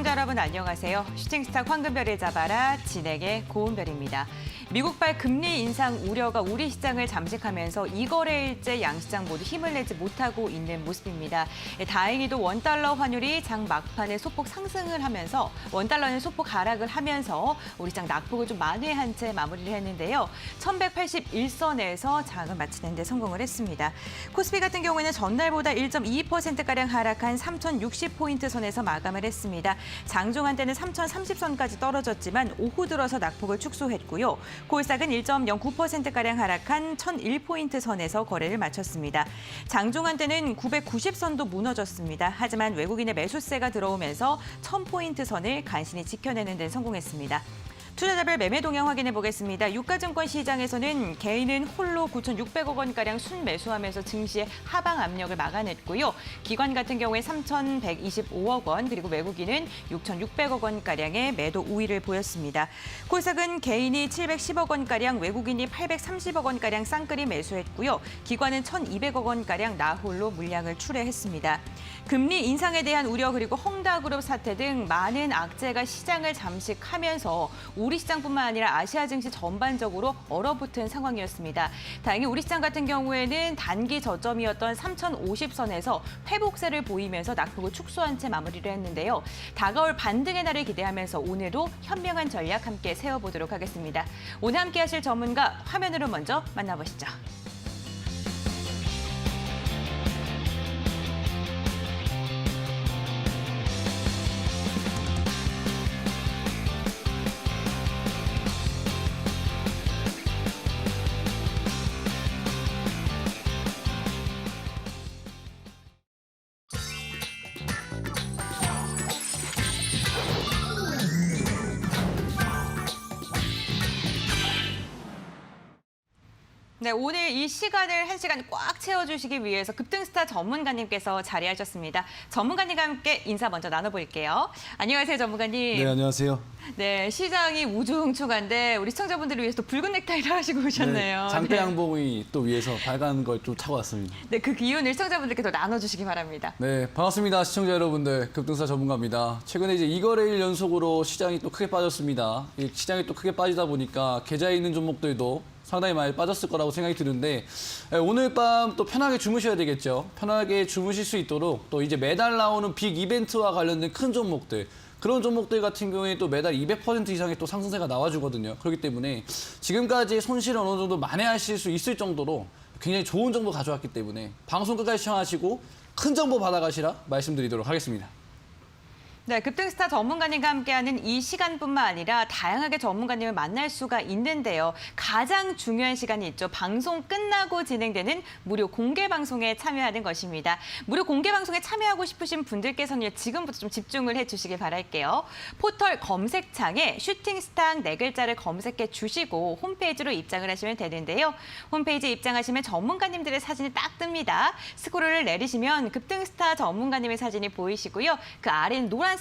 시청자 여러분 안녕하세요. 슈팅스타 황금별을 잡아라 진행의 고은별입니다. 미국발 금리 인상 우려가 우리 시장을 잠식하면서 이거래일째 양시장 모두 힘을 내지 못하고 있는 모습입니다. 다행히도 원달러 환율이 장 막판에 소폭 상승을 하면서 원달러는 소폭 하락을 하면서 우리 시장 낙폭을 좀 만회한 채 마무리를 했는데요. 1181선에서 장을 마치는 데 성공을 했습니다. 코스피 같은 경우에는 전날보다 1.22%가량 하락한 3060포인트 선에서 마감을 했습니다. 장중한 때는 3030선까지 떨어졌지만 오후 들어서 낙폭을 축소했고요. 코스닥은 1.09%가량 하락한 1001포인트 선에서 거래를 마쳤습니다. 장중한 때는 990선도 무너졌습니다. 하지만 외국인의 매수세가 들어오면서 1000포인트 선을 간신히 지켜내는 데 성공했습니다. 투자자별 매매 동향 확인해 보겠습니다. 유가증권 시장에서는 개인은 홀로 9,600억 원가량 순매수하면서 증시의 하방 압력을 막아냈고요. 기관 같은 경우에 3,125억 원, 그리고 외국인은 6,600억 원가량의 매도 우위를 보였습니다. 코스닥은 개인이 710억 원가량, 외국인이 830억 원가량 쌍끌이 매수했고요. 기관은 1,200억 원가량 나홀로 물량을 출회했습니다. 금리 인상에 대한 우려 그리고 헝다그룹 사태 등 많은 악재가 시장을 잠식하면서 우리 시장뿐만 아니라 아시아 증시 전반적으로 얼어붙은 상황이었습니다. 다행히 우리 시장 같은 경우에는 단기 저점이었던 3050선에서 회복세를 보이면서 낙폭을 축소한 채 마무리를 했는데요. 다가올 반등의 날을 기대하면서 오늘도 현명한 전략 함께 세워보도록 하겠습니다. 오늘 함께 하실 전문가 화면으로 먼저 만나보시죠. 네, 오늘 이 시간을 1시간 꽉 채워주시기 위해서 급등스타 전문가님께서 자리하셨습니다. 전문가님과 함께 인사 먼저 나눠볼게요. 안녕하세요, 전문가님. 네, 안녕하세요. 네, 시장이 우중충한데 우리 시청자분들을 위해서 또 붉은 넥타이를 하시고 오셨네요. 네, 장대 양봉이 또 위에서 빨간 걸 좀 차고 왔습니다. 네, 그 기운을 시청자분들께 더 나눠주시기 바랍니다. 네, 반갑습니다. 시청자 여러분들. 급등사 전문가입니다. 최근에 이제 2거래일 연속으로 시장이 또 크게 빠졌습니다. 시장이 또 크게 빠지다 보니까 계좌에 있는 종목들도 상당히 많이 빠졌을 거라고 생각이 드는데 오늘 밤 또 편하게 주무셔야 되겠죠. 편하게 주무실 수 있도록 또 이제 매달 나오는 빅 이벤트와 관련된 큰 종목들 그런 종목들 같은 경우에 또 매달 200% 이상의 또 상승세가 나와주거든요. 그렇기 때문에 지금까지 손실을 어느 정도 만회하실 수 있을 정도로 굉장히 좋은 정보 가져왔기 때문에 방송 끝까지 시청하시고 큰 정보 받아가시라 말씀드리도록 하겠습니다. 네, 급등스타 전문가님과 함께하는 이 시간뿐만 아니라 다양하게 전문가님을 만날 수가 있는데요. 가장 중요한 시간이 있죠. 방송 끝나고 진행되는 무료 공개 방송에 참여하는 것입니다. 무료 공개 방송에 참여하고 싶으신 분들께서는 지금부터 좀 집중을 해주시기 바랄게요. 포털 검색창에 슈팅스타 네 글자를 검색해 주시고 홈페이지로 입장을 하시면 되는데요. 홈페이지에 입장하시면 전문가님들의 사진이 딱 뜹니다. 스크롤을 내리시면 급등스타 전문가님의 사진이 보이시고요. 그 아래는 노란색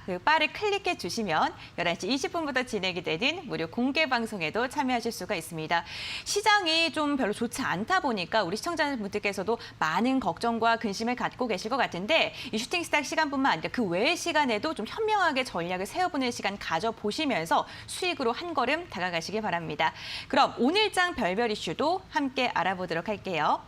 그 바를 클릭해 주시면 11시 20분부터 진행이 되는 무료 공개 방송에도 참여하실 수가 있습니다. 시장이 좀 별로 좋지 않다 보니까 우리 시청자분들께서도 많은 걱정과 근심을 갖고 계실 것 같은데 이 슈팅스타 시간뿐만 아니라 그 외의 시간에도 좀 현명하게 전략을 세워보는 시간 가져보시면서 수익으로 한 걸음 다가가시기 바랍니다. 그럼 오늘장 별별 이슈도 함께 알아보도록 할게요.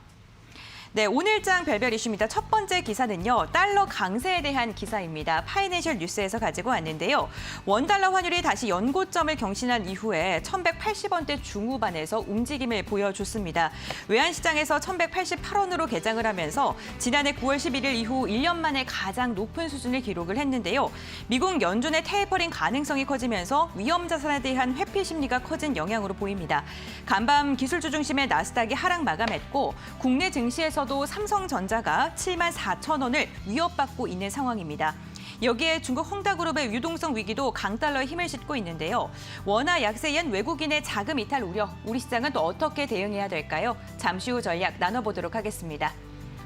네, 오늘장 별별 이슈입니다. 첫 번째 기사는요. 달러 강세에 대한 기사입니다. 파이낸셜 뉴스에서 가지고 왔는데요. 원달러 환율이 다시 연고점을 경신한 이후에 1180원대 중후반에서 움직임을 보여줬습니다. 외환시장에서 1188원으로 개장을 하면서 지난해 9월 11일 이후 1년 만에 가장 높은 수준을 기록을 했는데요. 미국 연준의 테이퍼링 가능성이 커지면서 위험자산에 대한 회피 심리가 커진 영향으로 보입니다. 간밤 기술주 중심의 나스닥이 하락 마감했고 국내 증시에서 도 삼성전자가 74,000원을 위협받고 있는 상황입니다. 여기에 중국 헝다그룹의 유동성 위기도 강달러에 힘을 싣고 있는데요. 원화 약세에 의한 외국인의 자금 이탈 우려, 우리 시장은 또 어떻게 대응해야 될까요? 잠시 후 전략 나눠보도록 하겠습니다.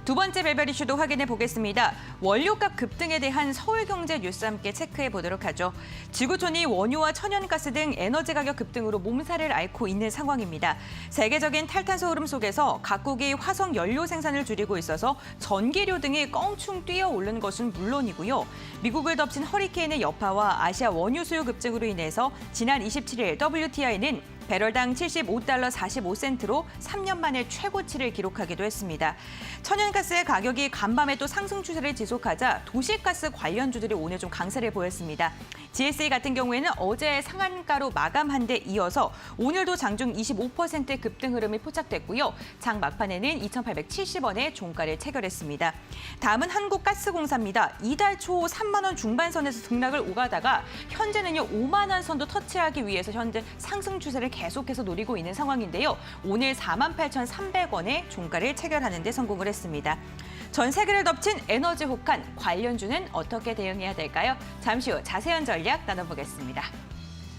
두 번째 별별 이슈도 확인해 보겠습니다. 원료값 급등에 대한 서울경제 뉴스 함께 체크해 보도록 하죠. 지구촌이 원유와 천연가스 등 에너지 가격 급등으로 몸살을 앓고 있는 상황입니다. 세계적인 탈탄소 흐름 속에서 각국이 화석 연료 생산을 줄이고 있어서 전기료 등이 껑충 뛰어오른 것은 물론이고요. 미국을 덮친 허리케인의 여파와 아시아 원유 수요 급증으로 인해서 지난 27일 WTI는 배럴당 75달러 45센트로 3년 만에 최고치를 기록하기도 했습니다. 천연가스의 가격이 간밤에 또 상승 추세를 지속하자 도시가스 관련주들이 오늘 좀 강세를 보였습니다. GSA 같은 경우에는 어제 상한가로 마감한 데 이어서 오늘도 장중 25% 급등 흐름이 포착됐고요. 장 막판에는 2,870원의 종가를 체결했습니다. 다음은 한국가스공사입니다. 이달 초 3만 원 중반선에서 등락을 오가다가 현재는요 5만 원 선도 터치하기 위해서 현재 상승 추세를 계속해서 노리고 있는 상황인데요. 오늘 48,300원의 종가를 체결하는 데 성공을 했습니다. 전 세계를 덮친 에너지 혹한 관련주는 어떻게 대응해야 될까요? 잠시 후 자세한 전략 나눠보겠습니다.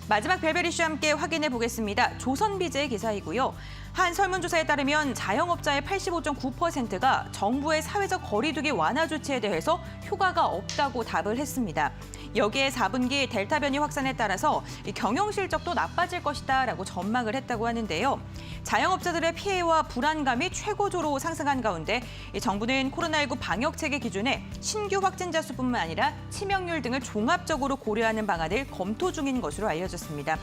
마지막 별별 이슈 함께 확인해 보겠습니다. 조선비즈의 기사이고요. 한 설문조사에 따르면 자영업자의 85.9%가 정부의 사회적 거리두기 완화 조치에 대해서 효과가 없다고 답을 했습니다. 여기에 4분기 델타 변이 확산에 따라서 경영 실적도 나빠질 것이다라고 전망을 했다고 하는데요. 자영업자들의 피해와 불안감이 최고조로 상승한 가운데 정부는 코로나19 방역 체계 기준에 신규 확진자 수뿐만 아니라 치명률 등을 종합적으로 고려하는 방안을 검토 중인 것으로 알려졌습니다.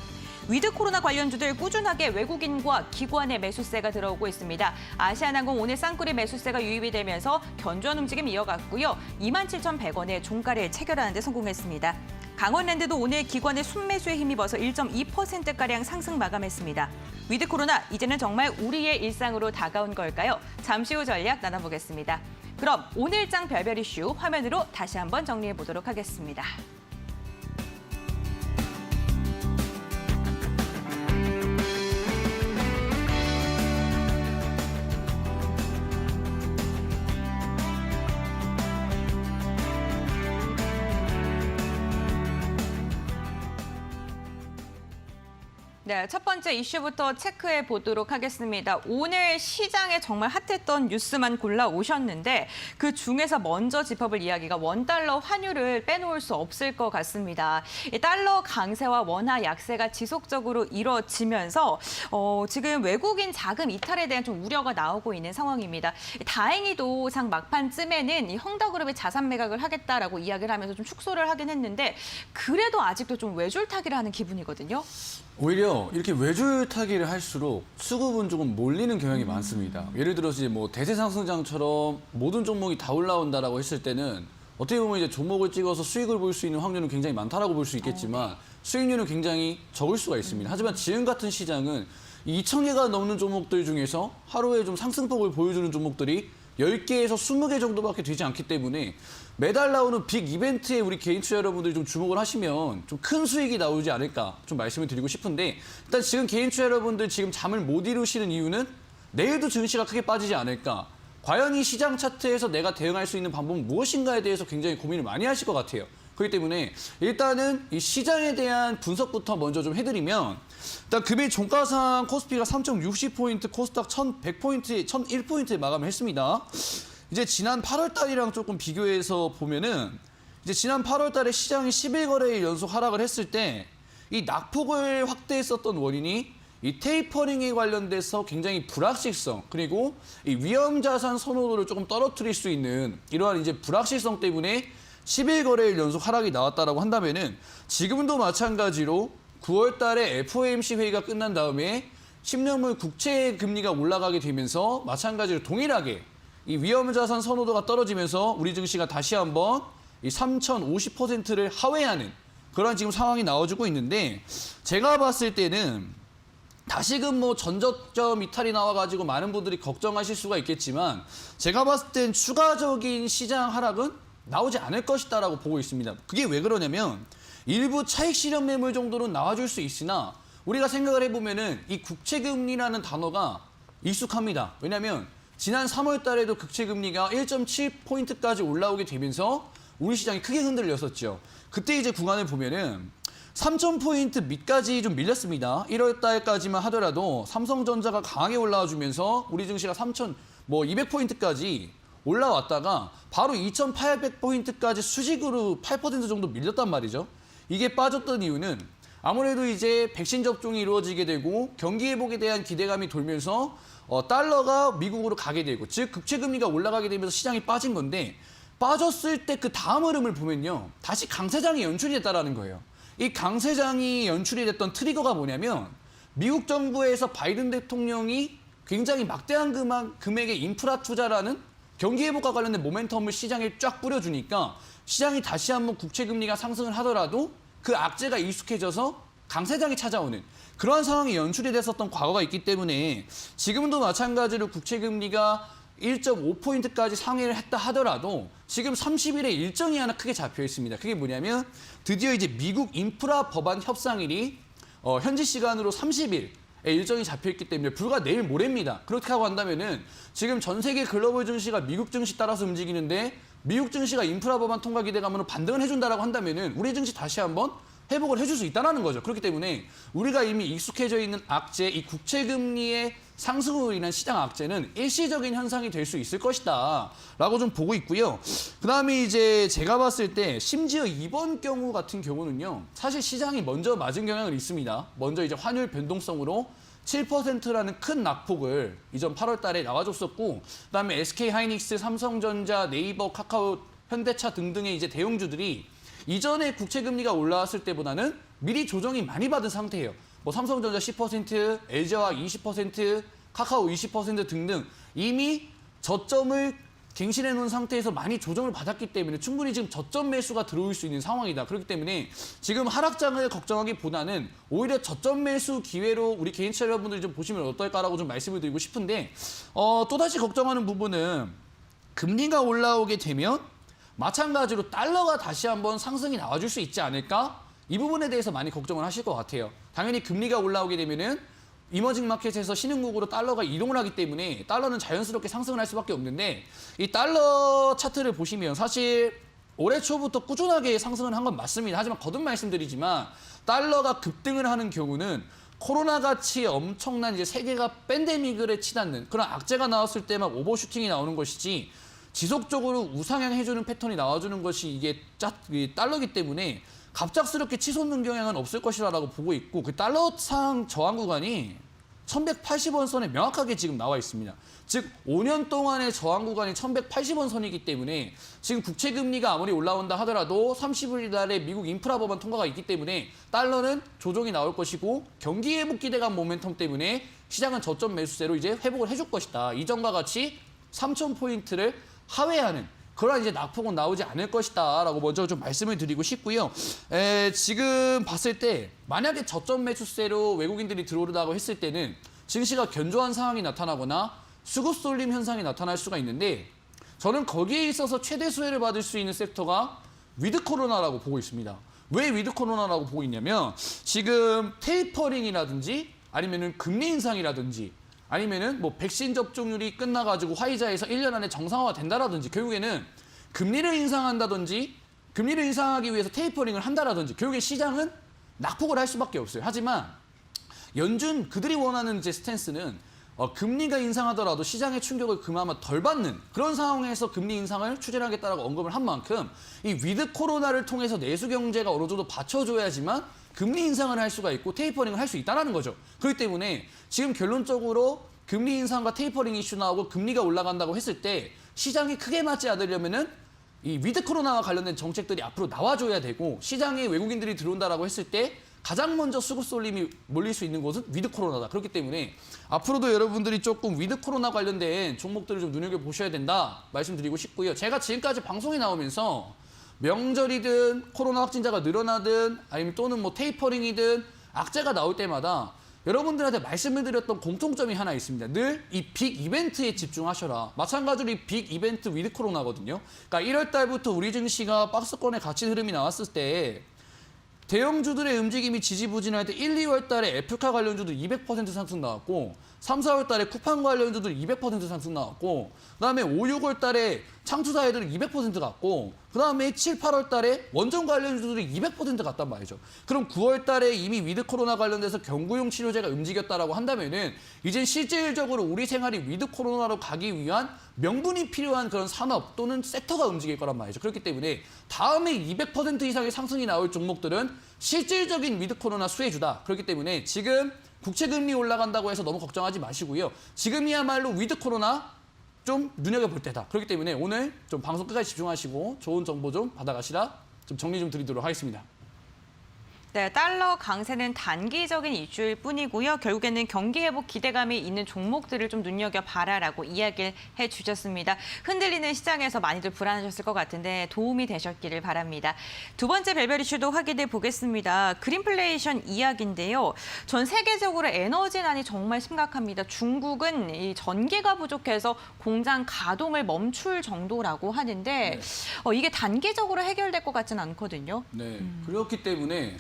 위드 코로나 관련주들 꾸준하게 외국인과 기관의 매수세가 들어오고 있습니다. 아시아나항공 오늘 쌍끌이 매수세가 유입이 되면서 견조한 움직임 이어갔고요. 27,100원의 종가를 체결하는 데 성공했습니다. 강원랜드도 오늘 기관의 순매수에 힘입어서 1.2%가량 상승 마감했습니다. 위드 코로나, 이제는 정말 우리의 일상으로 다가온 걸까요? 잠시 후 전략 나눠보겠습니다. 그럼 오늘장 별별 이슈 화면으로 다시 한번 정리해 보도록 하겠습니다. 네, 첫 번째 이슈부터 체크해 보도록 하겠습니다. 오늘 시장에 정말 핫했던 뉴스만 골라오셨는데 그 중에서 먼저 짚어볼 이야기가 원달러 환율을 빼놓을 수 없을 것 같습니다. 이 달러 강세와 원화 약세가 지속적으로 이뤄지면서 지금 외국인 자금 이탈에 대한 좀 우려가 나오고 있는 상황입니다. 다행히도 장 막판쯤에는 이 헝다그룹이 자산 매각을 하겠다라고 이야기를 하면서 좀 축소를 하긴 했는데 그래도 아직도 좀 외줄타기를 하는 기분이거든요. 오히려 이렇게 외줄타기를 할수록 수급은 조금 몰리는 경향이 많습니다. 예를 들어서 이제 뭐 대세 상승장처럼 모든 종목이 다 올라온다라고 했을 때는 어떻게 보면 이제 종목을 찍어서 수익을 볼 수 있는 확률은 굉장히 많다라고 볼 수 있겠지만 수익률은 굉장히 적을 수가 있습니다. 하지만 지금 같은 시장은 2,000개가 넘는 종목들 중에서 하루에 좀 상승폭을 보여주는 종목들이 10개에서 20개 정도밖에 되지 않기 때문에 매달 나오는 빅 이벤트에 우리 개인 투자 여러분들이 좀 주목을 하시면 좀 큰 수익이 나오지 않을까 좀 말씀을 드리고 싶은데 일단 지금 개인 투자 여러분들 지금 잠을 못 이루시는 이유는 내일도 증시가 크게 빠지지 않을까. 과연 이 시장 차트에서 내가 대응할 수 있는 방법은 무엇인가에 대해서 굉장히 고민을 많이 하실 것 같아요. 그렇기 때문에 일단은 이 시장에 대한 분석부터 먼저 좀 해드리면 일단 금일 종가상 코스피가 3.60포인트, 코스닥 1,100포인트, 1,001포인트에 마감을 했습니다. 이제 지난 8월 달이랑 조금 비교해서 보면은 이제 지난 8월 달에 시장이 11거래일 연속 하락을 했을 때 이 낙폭을 확대했었던 원인이 이 테이퍼링에 관련돼서 굉장히 불확실성 그리고 이 위험자산 선호도를 조금 떨어뜨릴 수 있는 이러한 이제 불확실성 때문에 11거래일 연속 하락이 나왔다라고 한다면은 지금도 마찬가지로 9월 달에 FOMC 회의가 끝난 다음에 10년물 국채 금리가 올라가게 되면서 마찬가지로 동일하게 이 위험자산 선호도가 떨어지면서 우리 증시가 다시 한번 이 3,050%를 하회하는 그런 지금 상황이 나와주고 있는데 제가 봤을 때는 다시금 뭐 전저점 이탈이 나와가지고 많은 분들이 걱정하실 수가 있겠지만 제가 봤을 땐 추가적인 시장 하락은 나오지 않을 것이다라고 보고 있습니다. 그게 왜 그러냐면 일부 차익 실현 매물 정도는 나와줄 수 있으나 우리가 생각을 해보면은 이 국채금리라는 단어가 익숙합니다. 왜냐하면 지난 3월 달에도 국채금리가 1.7포인트까지 올라오게 되면서 우리 시장이 크게 흔들렸었죠. 그때 이제 구간을 보면은 3,000포인트 밑까지 좀 밀렸습니다. 1월 달까지만 하더라도 삼성전자가 강하게 올라와 주면서 우리 증시가 3,200포인트까지 올라왔다가 바로 2,800포인트까지 수직으로 8% 정도 밀렸단 말이죠. 이게 빠졌던 이유는 아무래도 이제 백신 접종이 이루어지게 되고 경기 회복에 대한 기대감이 돌면서 달러가 미국으로 가게 되고, 즉 국채 금리가 올라가게 되면서 시장이 빠진 건데, 빠졌을 때 그 다음 흐름을 보면요, 다시 강세장이 연출이 됐다라는 거예요. 이 강세장이 연출이 됐던 트리거가 뭐냐면, 미국 정부에서 바이든 대통령이 굉장히 막대한 금액의 인프라 투자라는 경기 회복과 관련된 모멘텀을 시장에 쫙 뿌려주니까 시장이 다시 한번 국채 금리가 상승을 하더라도 그 악재가 익숙해져서 강세장이 찾아오는 그러한 상황이 연출이 됐었던 과거가 있기 때문에, 지금도 마찬가지로 국채 금리가 1.5포인트까지 상회를 했다 하더라도 지금 30일에 일정이 하나 크게 잡혀 있습니다. 그게 뭐냐면, 드디어 이제 미국 인프라 법안 협상일이 현지 시간으로 30일에 일정이 잡혀 있기 때문에 불과 내일 모레입니다. 그렇게 하고 한다면은 지금 전 세계 글로벌 증시가 미국 증시 따라서 움직이는데, 미국 증시가 인프라 법안 통과 기대감으로 반등을 해준다라고 한다면은 우리 증시 다시 한번 회복을 해줄 수 있다는 거죠. 그렇기 때문에 우리가 이미 익숙해져 있는 악재, 이 국채 금리의 상승으로 인한 시장 악재는 일시적인 현상이 될 수 있을 것이다 라고 좀 보고 있고요. 그다음에 이제 제가 봤을 때 심지어 이번 경우 같은 경우는요, 사실 시장이 먼저 맞은 경향은 있습니다. 먼저 이제 환율 변동성으로 7%라는 큰 낙폭을 이전 8월 달에 나와줬었고, 그다음에 SK하이닉스, 삼성전자, 네이버, 카카오, 현대차 등등의 이제 대형주들이 이전에 국채 금리가 올라왔을 때보다는 미리 조정이 많이 받은 상태예요. 뭐 삼성전자 10%, LG화학 20%, 카카오 20% 등등 이미 저점을 갱신해 놓은 상태에서 많이 조정을 받았기 때문에 충분히 지금 저점 매수가 들어올 수 있는 상황이다. 그렇기 때문에 지금 하락장을 걱정하기보다는 오히려 저점 매수 기회로 우리 개인차 여러분들이 좀 보시면 어떨까라고 좀 말씀을 드리고 싶은데, 또다시 걱정하는 부분은 금리가 올라오게 되면 마찬가지로 달러가 다시 한번 상승이 나와줄 수 있지 않을까? 이 부분에 대해서 많이 걱정을 하실 것 같아요. 당연히 금리가 올라오게 되면은 이머징 마켓에서 신흥국으로 달러가 이동을 하기 때문에 달러는 자연스럽게 상승을 할 수밖에 없는데, 이 달러 차트를 보시면 사실 올해 초부터 꾸준하게 상승을 한 건 맞습니다. 하지만 거듭 말씀드리지만 달러가 급등을 하는 경우는 코로나같이 엄청난 이제 세계가 팬데믹을 치닫는 그런 악재가 나왔을 때만 오버슈팅이 나오는 것이지, 지속적으로 우상향 해주는 패턴이 나와주는 것이 이게 달러기 때문에 갑작스럽게 치솟는 경향은 없을 것이라고 보고 있고, 그 달러상 저항 구간이 1180원 선에 명확하게 지금 나와 있습니다. 즉 5년 동안의 저항 구간이 1180원 선이기 때문에 지금 국채 금리가 아무리 올라온다 하더라도 30일 날에 미국 인프라 법안 통과가 있기 때문에 달러는 조정이 나올 것이고, 경기 회복 기대감 모멘텀 때문에 시장은 저점 매수세로 이제 회복을 해줄 것이다. 이전과 같이 3,000포인트를 하회하는 그런 이제 낙폭은 나오지 않을 것이다라고 먼저 좀 말씀을 드리고 싶고요. 지금 봤을 때 만약에 저점 매수세로 외국인들이 들어오르다고 했을 때는 증시가 견조한 상황이 나타나거나 수급 쏠림 현상이 나타날 수가 있는데, 저는 거기에 있어서 최대 수혜를 받을 수 있는 섹터가 위드 코로나라고 보고 있습니다. 왜 위드 코로나라고 보고 있냐면, 지금 테이퍼링이라든지 아니면은 금리 인상이라든지 아니면은 뭐 백신 접종률이 끝나가지고 화이자에서 1년 안에 정상화가 된다라든지, 결국에는 금리를 인상한다든지 금리를 인상하기 위해서 테이퍼링을 한다라든지 결국에 시장은 낙폭을 할 수밖에 없어요. 하지만 연준 그들이 원하는 이제 스탠스는 금리가 인상하더라도 시장의 충격을 그나마 덜 받는 그런 상황에서 금리 인상을 추진하겠다라고 언급을 한 만큼, 이 위드 코로나를 통해서 내수 경제가 어느 정도 받쳐줘야지만 금리 인상을 할 수가 있고 테이퍼링을 할 수 있다는 거죠. 그렇기 때문에 지금 결론적으로 금리 인상과 테이퍼링 이슈 나오고 금리가 올라간다고 했을 때 시장이 크게 맞지 않으려면은 이 위드 코로나와 관련된 정책들이 앞으로 나와줘야 되고, 시장에 외국인들이 들어온다라고 했을 때 가장 먼저 수급 쏠림이 몰릴 수 있는 곳은 위드 코로나다. 그렇기 때문에 앞으로도 여러분들이 조금 위드 코로나 관련된 종목들을 좀 눈여겨보셔야 된다 말씀드리고 싶고요. 제가 지금까지 방송에 나오면서 명절이든 코로나 확진자가 늘어나든 아니면 또는 뭐 테이퍼링이든 악재가 나올 때마다 여러분들한테 말씀을 드렸던 공통점이 하나 있습니다. 늘 이 빅 이벤트에 집중하셔라. 마찬가지로 이 빅 이벤트 위드 코로나거든요. 그러니까 1월 달부터 우리 증시가 박스권의 가치 흐름이 나왔을 때 대형주들의 움직임이 지지부진할 때 1, 2월 달에 애플카 관련주들 200% 상승 나왔고, 3, 4월 달에 쿠팡 관련주들 200% 상승 나왔고, 그다음에 5, 6월 달에 창투사애들은 200% 갔고 그다음에 7, 8월 달에 원전 관련주들이 200% 갔단 말이죠. 그럼 9월 달에 이미 위드 코로나 관련돼서 경구용 치료제가 움직였다라고 한다면은 이제 실질적으로 우리 생활이 위드 코로나로 가기 위한 명분이 필요한 그런 산업 또는 섹터가 움직일 거란 말이죠. 그렇기 때문에 다음에 200% 이상의 상승이 나올 종목들은 실질적인 위드 코로나 수혜주다. 그렇기 때문에 지금 국채금리 올라간다고 해서 너무 걱정하지 마시고요. 지금이야말로 위드 코로나 좀 눈여겨볼 때다. 그렇기 때문에 오늘 좀 방송 끝까지 집중하시고 좋은 정보 좀 받아가시라 좀 정리 좀 드리도록 하겠습니다. 네, 달러 강세는 단기적인 이슈일 뿐이고요. 결국에는 경기 회복 기대감이 있는 종목들을 좀 눈여겨봐라라고 이야기를 해주셨습니다. 흔들리는 시장에서 많이들 불안하셨을 것 같은데 도움이 되셨기를 바랍니다. 두 번째 별별 이슈도 확인해 보겠습니다. 그린플레이션 이야기인데요. 전 세계적으로 에너지난이 정말 심각합니다. 중국은 이 전기가 부족해서 공장 가동을 멈출 정도라고 하는데 이게 단기적으로 해결될 것 같지는 않거든요. 네, 그렇기 때문에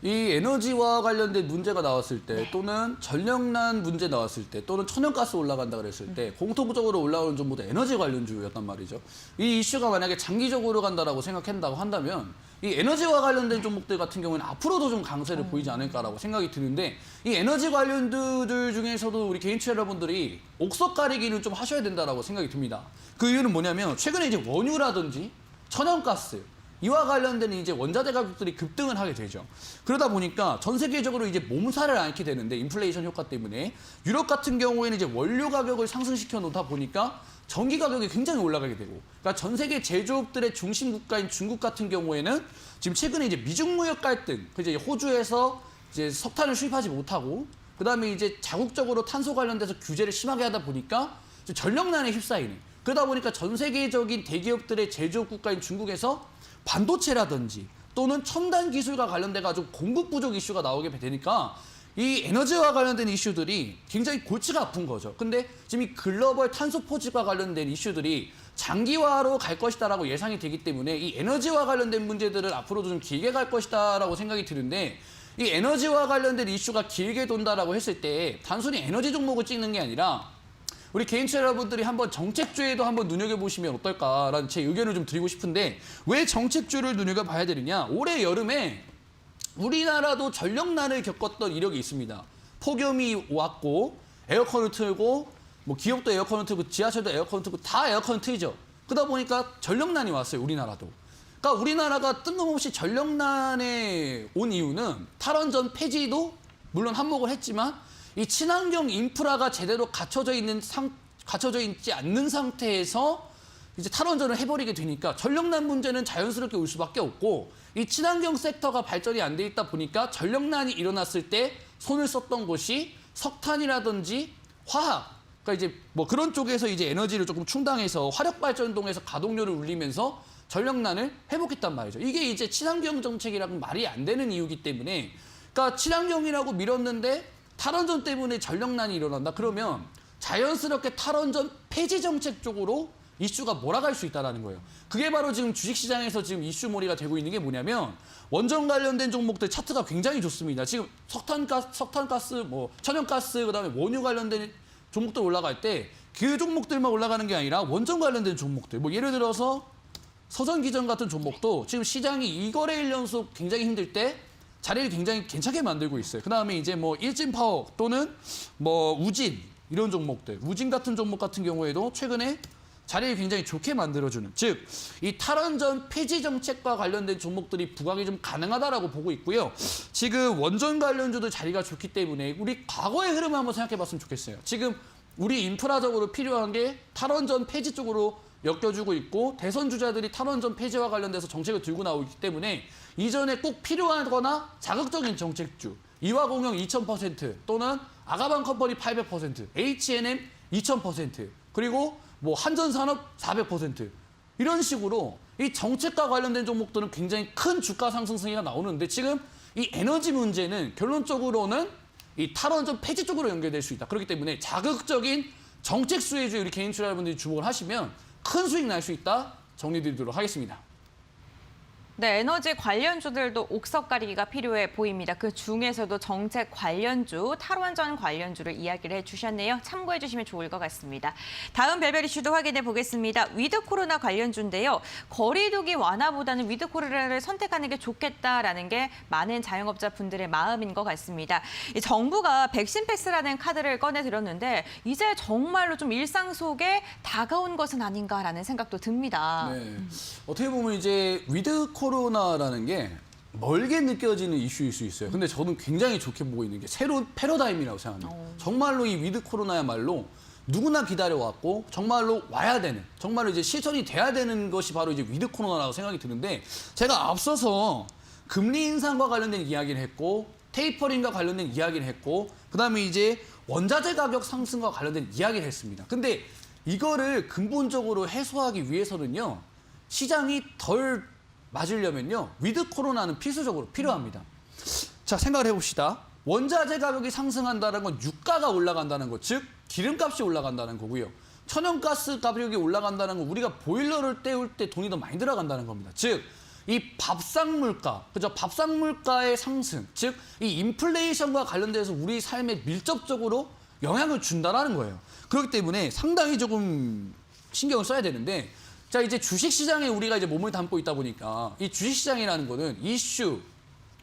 이 에너지와 관련된 문제가 나왔을 때 또는 전력난 문제 나왔을 때 또는 천연가스 올라간다 그랬을 때 공통적으로 올라오는 종목도 에너지 관련주였단 말이죠. 이 이슈가 만약에 장기적으로 간다라고 생각한다고 한다면 이 에너지와 관련된 종목들 같은 경우는 앞으로도 좀 강세를 보이지 않을까라고 생각이 드는데 이 에너지 관련주들 중에서도 우리 개인 투자 여러분들이 옥석 가리기는 좀 하셔야 된다라고 생각이 듭니다. 그 이유는 뭐냐면 최근에 이제 원유라든지 천연가스 이와 관련된 이제 원자재 가격들이 급등을 하게 되죠. 그러다 보니까 전 세계적으로 이제 몸살을 앓게 되는데 인플레이션 효과 때문에 유럽 같은 경우에는 이제 원료 가격을 상승시켜 놓다 보니까 전기 가격이 굉장히 올라가게 되고, 그러니까 전 세계 제조업들의 중심 국가인 중국 같은 경우에는 지금 최근에 이제 미중 무역 갈등, 이제 호주에서 이제 석탄을 수입하지 못하고, 그 다음에 이제 자국적으로 탄소 관련돼서 규제를 심하게 하다 보니까 전력난에 휩싸이는. 그러다 보니까 전 세계적인 대기업들의 제조업 국가인 중국에서 반도체라든지 또는 첨단 기술과 관련돼가지고 공급 부족 이슈가 나오게 되니까 이 에너지와 관련된 이슈들이 굉장히 골치가 아픈 거죠. 근데 지금 이 글로벌 탄소 포집과 관련된 이슈들이 장기화로 갈 것이다라고 예상이 되기 때문에 이 에너지와 관련된 문제들을 앞으로도 좀 길게 갈 것이다라고 생각이 드는데 이 에너지와 관련된 이슈가 길게 돈다라고 했을 때 단순히 에너지 종목을 찍는 게 아니라 우리 개인 투자 여러분들이 한번 정책주에도 한번 눈여겨보시면 어떨까라는 제 의견을 좀 드리고 싶은데 왜 정책주를 눈여겨봐야 되느냐. 올해 여름에 우리나라도 전력난을 겪었던 이력이 있습니다. 폭염이 왔고 에어컨을 틀고 뭐 기업도 에어컨을 틀고 지하철도 에어컨을 틀고 다 에어컨을 틀죠. 그러다 보니까 전력난이 왔어요. 우리나라도. 그러니까 우리나라가 뜬금없이 전력난에 온 이유는 탈원전 폐지도 물론 한몫을 했지만 이 친환경 인프라가 제대로 갖춰져 있지 않는 상태에서 이제 탈원전을 해버리게 되니까 전력난 문제는 자연스럽게 올 수밖에 없고 이 친환경 섹터가 발전이 안 돼 있다 보니까 전력난이 일어났을 때 손을 썼던 곳이 석탄이라든지 화학, 그러니까 이제 뭐 그런 쪽에서 이제 에너지를 조금 충당해서 화력 발전동에서 가동률을 올리면서 전력난을 회복했단 말이죠. 이게 이제 친환경 정책이라고 말이 안 되는 이유이기 때문에, 그러니까 친환경이라고 밀었는데 탈원전 때문에 전력난이 일어난다. 그러면 자연스럽게 탈원전 폐지 정책 쪽으로 이슈가 몰아갈 수 있다는 거예요. 그게 바로 지금 주식시장에서 지금 이슈몰이가 되고 있는 게 뭐냐면 원전 관련된 종목들 차트가 굉장히 좋습니다. 지금 석탄가스, 뭐 천연가스, 그다음에 원유 관련된 종목들 올라갈 때 그 종목들만 올라가는 게 아니라 원전 관련된 종목들, 뭐 예를 들어서 서전기전 같은 종목도 지금 시장이 2거래일 연속 굉장히 힘들 때 자리를 굉장히 괜찮게 만들고 있어요. 그다음에 이제 뭐 일진파워 또는 뭐 우진 이런 종목들, 우진 같은 종목 같은 경우에도 최근에 자리를 굉장히 좋게 만들어주는, 즉 이 탈원전 폐지 정책과 관련된 종목들이 부각이 좀 가능하다라고 보고 있고요. 지금 원전 관련주도 자리가 좋기 때문에 우리 과거의 흐름을 한번 생각해봤으면 좋겠어요. 지금 우리 인프라적으로 필요한 게 탈원전 폐지 쪽으로 엮여주고 있고 대선 주자들이 탈원전 폐지와 관련돼서 정책을 들고 나오기 때문에 이전에 꼭 필요하거나 자극적인 정책주 이화공영 2000% 또는 아가방 컴퍼니 800%, H&M 2000% 그리고 뭐 한전산업 400% 이런 식으로 이 정책과 관련된 종목들은 굉장히 큰 주가 상승세가 나오는데 지금 이 에너지 문제는 결론적으로는 이 탈원전 폐지 쪽으로 연결될 수 있다. 그렇기 때문에 자극적인 정책 수혜주에 우리 개인 투자자분들이 주목을 하시면 큰 수익 날 수 있다. 정리드리도록 하겠습니다. 네, 에너지 관련주들도 옥석 가리기가 필요해 보입니다. 그 중에서도 정책 관련주, 탈원전 관련주를 이야기를 해주셨네요. 참고해 주시면 좋을 것 같습니다. 다음 별별 이슈도 확인해 보겠습니다. 위드 코로나 관련주인데요. 거리두기 완화보다는 위드 코로나를 선택하는 게 좋겠다라는 게 많은 자영업자 분들의 마음인 것 같습니다. 이 정부가 백신 패스라는 카드를 꺼내들었는데 이제 정말로 좀 일상 속에 다가온 것은 아닌가라는 생각도 듭니다. 네. 어떻게 보면 이제 위드 코로나라는 게 멀게 느껴지는 이슈일 수 있어요. 근데 저는 굉장히 좋게 보고 있는 게 새로운 패러다임이라고 생각합니다. 정말로 이 위드 코로나야말로 누구나 기다려왔고 정말로 와야 되는, 정말로 이제 실천이 돼야 되는 것이 바로 이제 위드 코로나라고 생각이 드는데, 제가 앞서서 금리 인상과 관련된 이야기를 했고 테이퍼링과 관련된 이야기를 했고 그다음에 이제 원자재 가격 상승과 관련된 이야기를 했습니다. 근데 이거를 근본적으로 해소하기 위해서는요, 시장이 덜 맞으려면요, 위드 코로나는 필수적으로 필요합니다. 자, 생각을 해봅시다. 원자재 가격이 상승한다는 건 유가가 올라간다는 것, 즉 기름값이 올라간다는 거고요. 천연가스 가격이 올라간다는 건 우리가 보일러를 때울 때 돈이 더 많이 들어간다는 겁니다. 즉 이 밥상 물가, 그죠? 밥상 물가의 상승, 즉 이 인플레이션과 관련돼서 우리 삶에 밀접적으로 영향을 준다라는 거예요. 그렇기 때문에 상당히 조금 신경을 써야 되는데, 자, 이제 주식시장에 우리가 이제 몸을 담고 있다 보니까 이 주식시장이라는 거는 이슈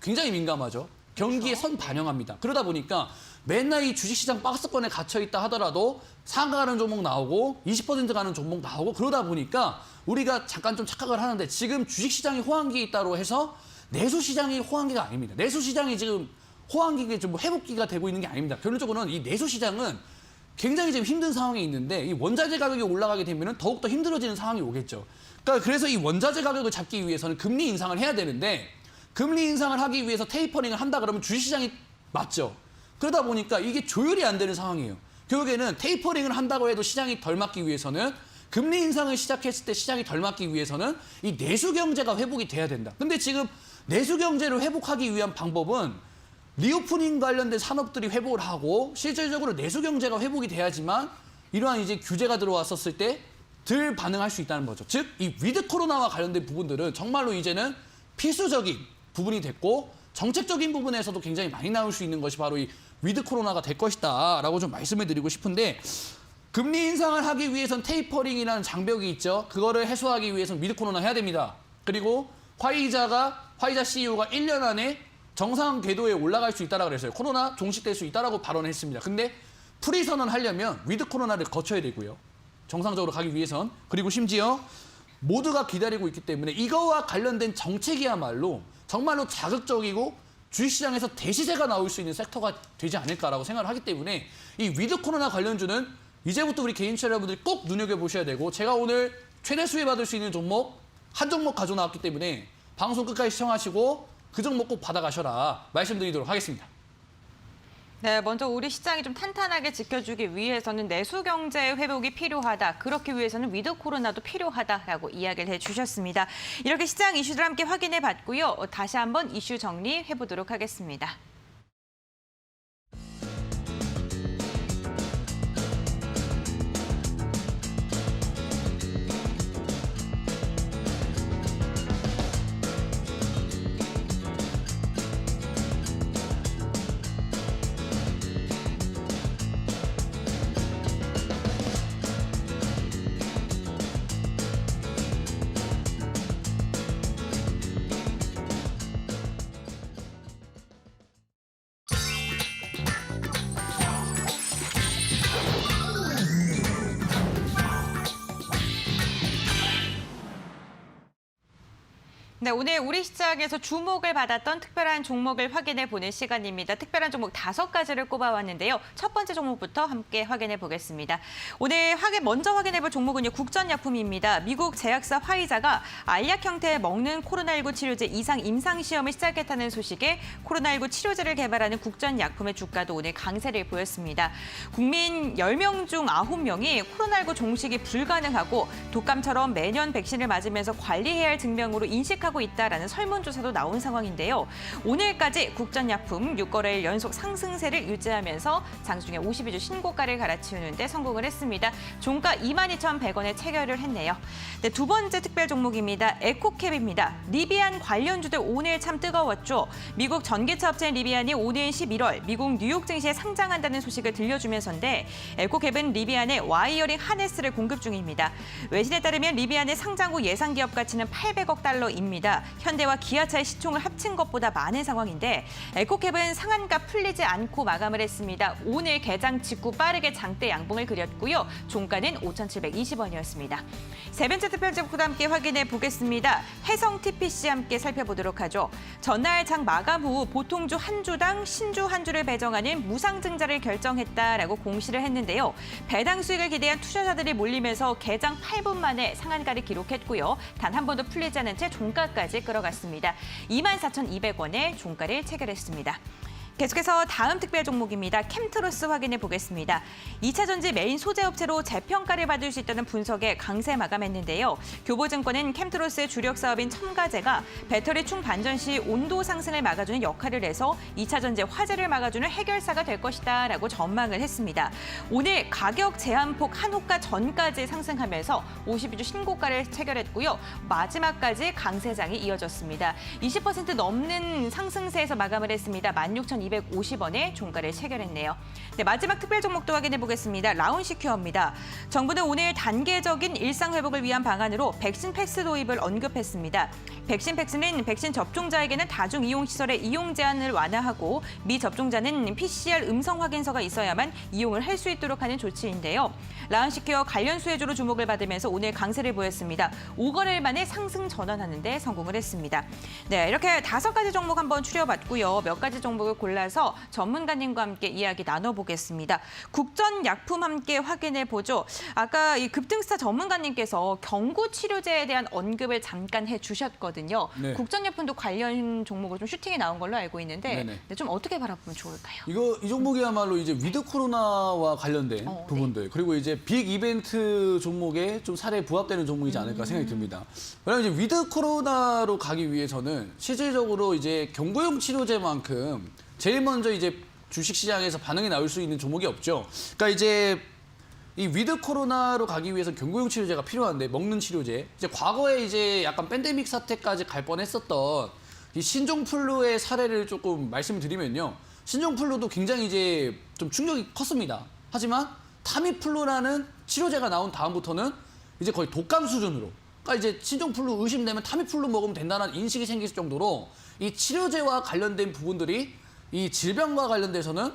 굉장히 민감하죠. 경기에 선 반영합니다. 그러다 보니까 맨날 이 주식시장 박스권에 갇혀 있다 하더라도 상가 가는 종목 나오고 20% 가는 종목 나오고, 그러다 보니까 우리가 잠깐 좀 착각을 하는데, 지금 주식시장이 호황기에 있다고 해서 내수시장이 호황기가 아닙니다. 내수시장이 지금 호황기가 좀 회복기가 되고 있는 게 아닙니다. 결론적으로는 이 내수시장은 굉장히 지금 힘든 상황에 있는데, 이 원자재 가격이 올라가게 되면 더욱더 힘들어지는 상황이 오겠죠. 그러니까 그래서 이 원자재 가격을 잡기 위해서는 금리 인상을 해야 되는데, 금리 인상을 하기 위해서 테이퍼링을 한다 그러면 주식시장이 맞죠. 그러다 보니까 이게 조율이 안 되는 상황이에요. 결국에는 테이퍼링을 한다고 해도 시장이 덜 맞기 위해서는, 금리 인상을 시작했을 때 시장이 덜 맞기 위해서는 이 내수 경제가 회복이 돼야 된다. 근데 지금 내수 경제를 회복하기 위한 방법은 리오프닝 관련된 산업들이 회복을 하고 실질적으로 내수 경제가 회복이 돼야지만 이러한 이제 규제가 들어왔었을 때 덜 반응할 수 있다는 거죠. 즉, 이 위드 코로나와 관련된 부분들은 정말로 이제는 필수적인 부분이 됐고 정책적인 부분에서도 굉장히 많이 나올 수 있는 것이 바로 이 위드 코로나가 될 것이다라고 좀 말씀을 드리고 싶은데, 금리 인상을 하기 위해선 테이퍼링이라는 장벽이 있죠. 그거를 해소하기 위해서는 위드 코로나 해야 됩니다. 그리고 화이자 CEO가 1년 안에 정상 궤도에 올라갈 수 있다라고 그랬어요. 코로나 종식될 수 있다라고 발언했습니다. 근데 프리선언 하려면 위드 코로나를 거쳐야 되고요. 정상적으로 가기 위해선. 그리고 심지어 모두가 기다리고 있기 때문에 이거와 관련된 정책이야말로 정말로 자극적이고 주식시장에서 대시세가 나올 수 있는 섹터가 되지 않을까라고 생각을 하기 때문에 이 위드 코로나 관련주는 이제부터 우리 개인 투자자분들이 꼭 눈여겨보셔야 되고, 제가 오늘 최대 수혜받을 수 있는 종목 한 종목 가져나왔기 때문에 방송 끝까지 시청하시고 그 종목 꼭 받아가셔라 말씀드리도록 하겠습니다. 네, 먼저 우리 시장이 좀 탄탄하게 지켜주기 위해서는 내수 경제 회복이 필요하다. 그렇기 위해서는 위드 코로나도 필요하다라고 이야기를 해주셨습니다. 이렇게 시장 이슈들 함께 확인해 봤고요. 다시 한번 이슈 정리해 보도록 하겠습니다. 네, 오늘 우리 시장에서 주목을 받았던 특별한 종목을 확인해 보는 시간입니다. 특별한 종목 5가지를 꼽아왔는데요. 첫 번째 종목부터 함께 확인해 보겠습니다. 오늘 먼저 확인해 볼 종목은요, 국전약품입니다. 미국 제약사 화이자가 알약 형태의 먹는 코로나19 치료제 이상 임상 시험을 시작했다는 소식에 코로나19 치료제를 개발하는 국전약품의 주가도 오늘 강세를 보였습니다. 국민 10명 중 9명이 코로나19 종식이 불가능하고 독감처럼 매년 백신을 맞으면서 관리해야 할 증명으로 인식하는 예측하고 있다라는 설문조사도 나온 상황인데요. 오늘까지 국전약품 6거래일 연속 상승세를 유지하면서 장중에 52주 신고가를 갈아치우는 데 성공을 했습니다. 종가 22,100원에 체결을 했네요. 네, 두 번째 특별 종목입니다. 에코캡입니다. 리비안 관련주들 오늘 참 뜨거웠죠. 미국 전기차 업체인 리비안이 오는 11월 미국 뉴욕 증시에 상장한다는 소식을 들려주면서인데 에코캡은 리비안의 와이어링 하네스를 공급 중입니다. 외신에 따르면 리비안의 상장 후 예상 기업 가치는 800억 달러입니다. 현대와 기아차의 시총을 합친 것보다 많은 상황인데 에코캡은 상한가 풀리지 않고 마감을 했습니다. 오늘 개장 직후 빠르게 장대 양봉을 그렸고요. 종가는 5,720원이었습니다. 세 번째 특별 종목도 함께 확인해 보겠습니다. 해성 TPC 함께 살펴보도록 하죠. 전날 장 마감 후 보통주 한 주당 신주 한 주를 배정하는 무상증자를 결정했다라고 공시를 했는데요. 배당 수익을 기대한 투자자들이 몰리면서 개장 8분 만에 상한가를 기록했고요. 단 한 번도 풀리지 않은 채 종가까지 끌어갔습니다. 24,200원에 종가를 체결했습니다. 계속해서 다음 특별 종목입니다. 캠트로스 확인해 보겠습니다. 2차 전지 메인 소재 업체로 재평가를 받을 수 있다는 분석에 강세 마감했는데요. 교보증권은 캠트로스의 주력 사업인 첨가제가 배터리 충 반전 시 온도 상승을 막아주는 역할을 해서 2차 전지 화재를 막아주는 해결사가 될 것이다 라고 전망을 했습니다. 오늘 가격 제한폭 한 호가 전까지 상승하면서 52주 신고가를 체결했고요. 마지막까지 강세장이 이어졌습니다. 20% 넘는 상승세에서 마감을 했습니다. 16,250원에 종가를 체결했네요. 네, 마지막 특별 종목도 확인해 보겠습니다. 라운시큐어입니다. 정부는 오늘 단계적인 일상 회복을 위한 방안으로 백신 패스 도입을 언급했습니다. 백신 패스는 백신 접종자에게는 다중 이용 시설의 이용 제한을 완화하고 미접종자는 PCR 음성 확인서가 있어야만 이용을 할 수 있도록 하는 조치인데요. 라운시큐어 관련 수혜주로 주목을 받으면서 오늘 강세를 보였습니다. 5거래일 만에 상승 전환하는 데 성공을 했습니다. 네, 이렇게 5가지 종목 한번 추려봤고요. 몇 가지 종목을 골라서 전문가님과 함께 이야기 나눠보겠습니다. 국전약품 함께 확인해 보죠. 아까 이 급등스타 전문가님께서 경구치료제에 대한 언급을 잠깐 해주셨거든요. 네. 국전약품도 관련 종목으로 좀 슈팅이 나온 걸로 알고 있는데 네네. 네, 좀 어떻게 바라보면 좋을까요? 이 종목이야말로 이제 위드 코로나와 관련된 부분들 네. 그리고 이제 빅 이벤트 종목에 좀 사례에 부합되는 종목이지 않을까 생각이 듭니다. 왜냐하면 이제 위드 코로나로 가기 위해서는 실질적으로 이제 경구용 치료제만큼 제일 먼저 이제 주식시장에서 반응이 나올 수 있는 종목이 없죠. 그러니까 이제 이 위드 코로나로 가기 위해서 경구용 치료제가 필요한데 먹는 치료제. 이제 과거에 이제 약간 팬데믹 사태까지 갈 뻔했었던 이 신종플루의 사례를 조금 말씀드리면요. 신종플루도 굉장히 이제 좀 충격이 컸습니다. 하지만 타미플루라는 치료제가 나온 다음부터는 이제 거의 독감 수준으로. 그러니까 이제 신종플루 의심되면 타미플루 먹으면 된다는 인식이 생길 정도로 이 치료제와 관련된 부분들이 이 질병과 관련돼서는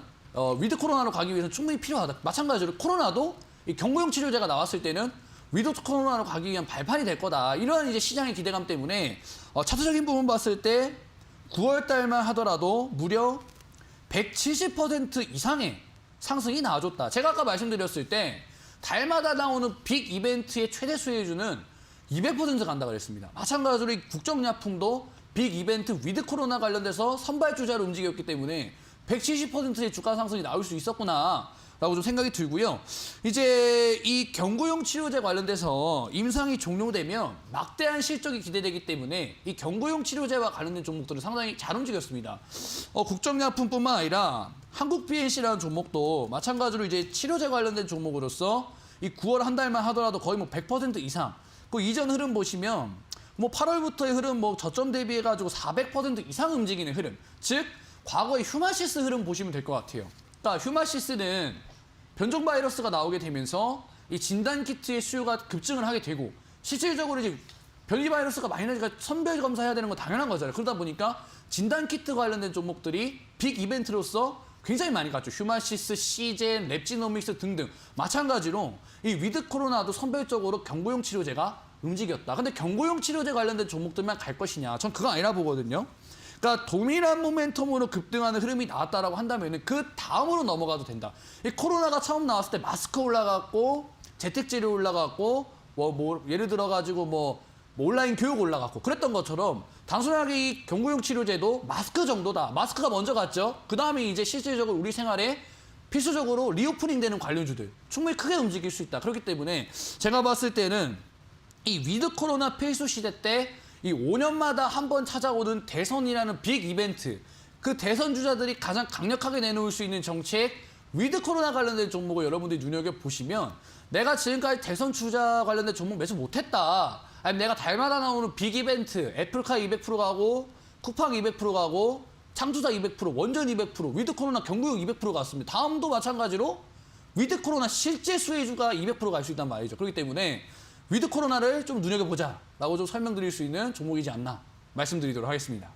위드 코로나로 가기 위해서는 충분히 필요하다. 마찬가지로 코로나도 이 경구용 치료제가 나왔을 때는 위드 코로나로 가기 위한 발판이 될 거다. 이러한 이제 시장의 기대감 때문에 차트적인 부분 봤을 때 9월 달만 하더라도 무려 170% 이상의 상승이 나와줬다. 제가 아까 말씀드렸을 때 달마다 나오는 빅 이벤트의 최대 수혜주는 200% 간다 그랬습니다. 마찬가지로 이 국정약품도 빅 이벤트 위드 코로나 관련돼서 선발주자로 움직였기 때문에 170%의 주가 상승이 나올 수 있었구나라고 좀 생각이 들고요. 이제 이 경구용 치료제 관련돼서 임상이 종료되면 막대한 실적이 기대되기 때문에 이 경구용 치료제와 관련된 종목들은 상당히 잘 움직였습니다. 국정약품뿐만 아니라 한국 BNC라는 종목도 마찬가지로 이제 치료제 관련된 종목으로서 이 9월 한 달만 하더라도 거의 뭐 100% 이상. 그 이전 흐름 보시면 뭐 8월부터의 흐름 뭐 저점 대비해가지고 400% 이상 움직이는 흐름. 즉 과거의 휴마시스 흐름 보시면 될 것 같아요. 그러니까 휴마시스는 변종 바이러스가 나오게 되면서 이 진단 키트의 수요가 급증을 하게 되고 실질적으로 이제 변이 바이러스가 많이 나니까 선별 검사해야 되는 건 당연한 거잖아요. 그러다 보니까 진단 키트 관련된 종목들이 빅 이벤트로서 굉장히 많이 갔죠. 휴마시스, 시젠, 랩지노믹스 등등. 마찬가지로 이 위드 코로나도 선별적으로 경구용 치료제가 움직였다. 근데 경구용 치료제 관련된 종목들만 갈 것이냐? 전 그거 아니라 보거든요. 그러니까 동일한 모멘텀으로 급등하는 흐름이 나왔다라고 한다면 그 다음으로 넘어가도 된다. 이 코로나가 처음 나왔을 때 마스크 올라갔고 재택치료 올라갔고 뭐 예를 들어 가지고 뭐 온라인 교육 올라갔고 그랬던 것처럼 단순하게 이 경구용 치료제도 마스크 정도다. 마스크가 먼저 갔죠. 그 다음에 이제 실질적으로 우리 생활에 필수적으로 리오프닝 되는 관련주들 충분히 크게 움직일 수 있다. 그렇기 때문에 제가 봤을 때는 이 위드 코로나 필수 시대 때 이 5년마다 한 번 찾아오는 대선이라는 빅 이벤트, 그 대선 주자들이 가장 강력하게 내놓을 수 있는 정책, 위드 코로나 관련된 종목을 여러분들이 눈여겨보시면 내가 지금까지 대선 주자 관련된 종목 매수 못했다. 아니면 내가 달마다 나오는 빅 이벤트, 애플카 200% 가고 쿠팡 200% 가고 창투자 200%, 원전 200%, 위드 코로나 경구용 200% 갔습니다. 다음도 마찬가지로 위드 코로나 실제 수혜주가 200% 갈 수 있단 말이죠. 그렇기 때문에 위드 코로나를 좀 눈여겨보자라고 좀 설명드릴 수 있는 종목이지 않나 말씀드리도록 하겠습니다.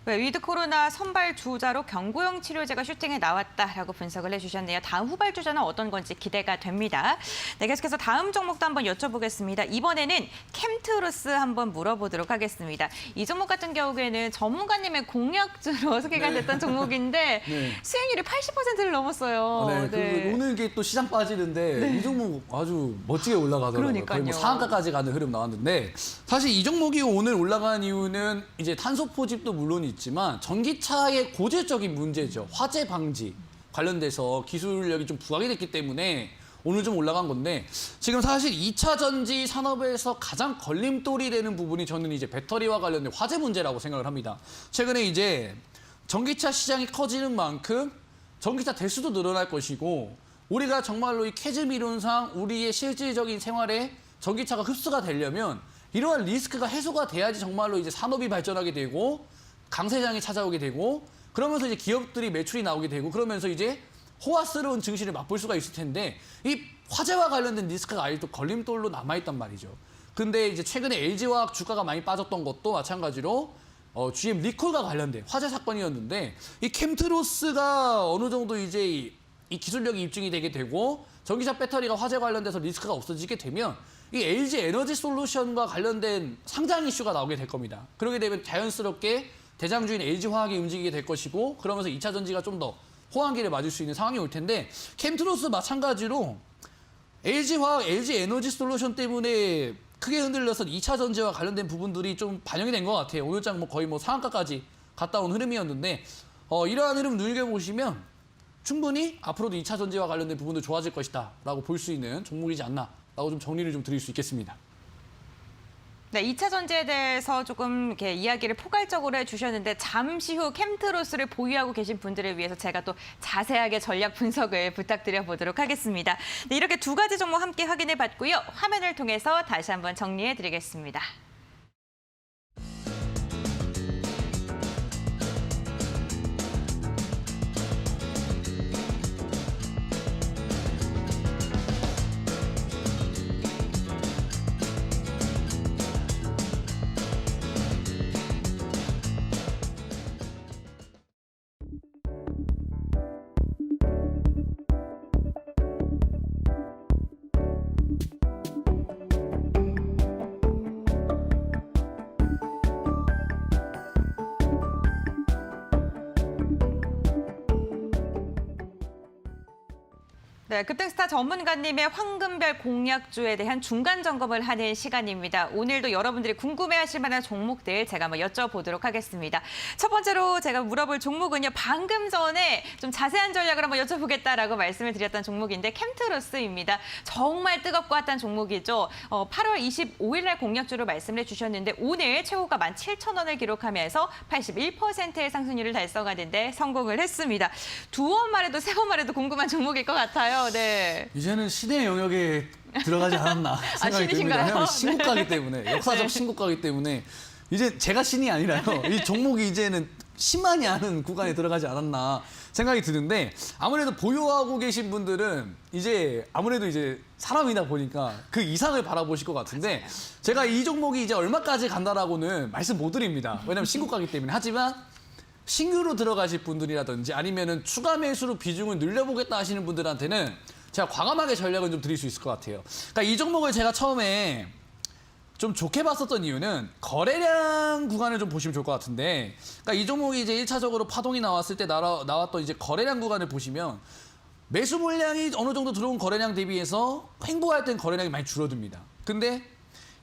네, 위드 코로나 선발 주자로 경구용 치료제가 슈팅에 나왔다라고 분석을 해주셨네요. 다음 후발 주자는 어떤 건지 기대가 됩니다. 네, 계속해서 다음 종목도 한번 여쭤보겠습니다. 이번에는 캠트루스 한번 물어보도록 하겠습니다. 이 종목 같은 경우에는 전문가님의 공약주로 소개가 됐던 종목인데 네. 수익률이 80%를 넘었어요. 그 오늘 이게 또 시장 빠지는데 이 종목 아주 멋지게 올라가더라고요. 거의 뭐 그러니까요. 상한가까지 가는 흐름 나왔는데 사실 이 종목이 오늘 올라간 이유는 이제 탄소 포집도 물론 있지만 전기차의 고질적인 문제죠. 화재 방지 관련돼서 기술력이 좀 부각이 됐기 때문에 오늘 좀 올라간 건데 지금 사실 2차 전지 산업에서 가장 걸림돌이 되는 부분이 저는 이제 배터리와 관련된 화재 문제라고 생각을 합니다. 최근에 이제 전기차 시장이 커지는 만큼 전기차 대수도 늘어날 것이고 우리가 정말로 이 캐즘 이론상 우리의 실질적인 생활에 전기차가 흡수가 되려면 이러한 리스크가 해소가 돼야지 정말로 이제 산업이 발전하게 되고 강세장이 찾아오게 되고 그러면서 이제 기업들이 매출이 나오게 되고 그러면서 이제 호화스러운 증시를 맛볼 수가 있을 텐데 이 화재와 관련된 리스크가 아직도 걸림돌로 남아있단 말이죠. 근데 이제 최근에 LG화학 주가가 많이 빠졌던 것도 마찬가지로 GM 리콜과 관련된 화재 사건이었는데 이 캠트로스가 어느 정도 이제 이 기술력이 입증이 되게 되고 전기차 배터리가 화재 관련돼서 리스크가 없어지게 되면 이 LG 에너지 솔루션과 관련된 상장 이슈가 나오게 될 겁니다. 그렇게 되면 자연스럽게 대장주인 LG화학이 움직이게 될 것이고 그러면서 2차 전지가 좀 더 호황기를 맞을 수 있는 상황이 올 텐데 캠트로스 마찬가지로 LG화학, LG 에너지 솔루션 때문에 크게 흔들려서 2차 전지와 관련된 부분들이 좀 반영이 된 것 같아요. 오늘 장 거의 상한가까지 갔다 온 흐름이었는데 이러한 흐름 눈여겨보시면 충분히 앞으로도 2차 전지와 관련된 부분도 좋아질 것이다 라고 볼 수 있는 종목이지 않나 라고 좀 정리를 좀 드릴 수 있겠습니다. 네, 2차 전지에 대해서 조금 이렇게 이야기를 포괄적으로 해주셨는데 잠시 후 캠트로스를 보유하고 계신 분들을 위해서 제가 또 자세하게 전략 분석을 부탁드려 보도록 하겠습니다. 네, 이렇게 두 가지 종목 함께 확인해 봤고요. 화면을 통해서 다시 한번 정리해 드리겠습니다. 네, 급등스타 전문가님의 황금별 공약주에 대한 중간 점검을 하는 시간입니다. 오늘도 여러분들이 궁금해하실 만한 종목들 제가 한번 여쭤보도록 하겠습니다. 첫 번째로 제가 물어볼 종목은요. 방금 전에 좀 자세한 전략을 한번 여쭤보겠다라고 말씀을 드렸던 종목인데 캠트로스입니다. 정말 뜨겁고 핫한 종목이죠. 8월 25일 날 공약주로 말씀을 해주셨는데 오늘 최고가 17,000원을 기록하면서 81%의 상승률을 달성하는데 성공을 했습니다. 두 번 말해도 세 번 말해도 궁금한 종목일 것 같아요. 네. 이제는 신의 영역에 들어가지 않았나 생각이 듭니다. 신이신가요? 신고가기 때문에 역사적 신고가기 때문에 이제 제가 신이 아니라요. 이 종목이 이제는 신만이 아는 구간에 들어가지 않았나 생각이 드는데 아무래도 보유하고 계신 분들은 이제 아무래도 이제 사람이다 보니까 그 이상을 바라보실 것 같은데 제가 이 종목이 이제 얼마까지 간다라고는 말씀 못 드립니다. 왜냐하면 신고가기 때문에. 하지만 신규로 들어가실 분들이라든지 아니면은 추가 매수로 비중을 늘려보겠다 하시는 분들한테는 제가 과감하게 전략을 좀 드릴 수 있을 것 같아요. 그러니까 이 종목을 제가 처음에 좀 좋게 봤었던 이유는 거래량 구간을 좀 보시면 좋을 것 같은데, 그러니까 이 종목이 이제 1차적으로 파동이 나왔을 때 나왔던 이제 거래량 구간을 보시면 매수 물량이 어느 정도 들어온 거래량 대비해서 횡보할 땐 거래량이 많이 줄어듭니다. 근데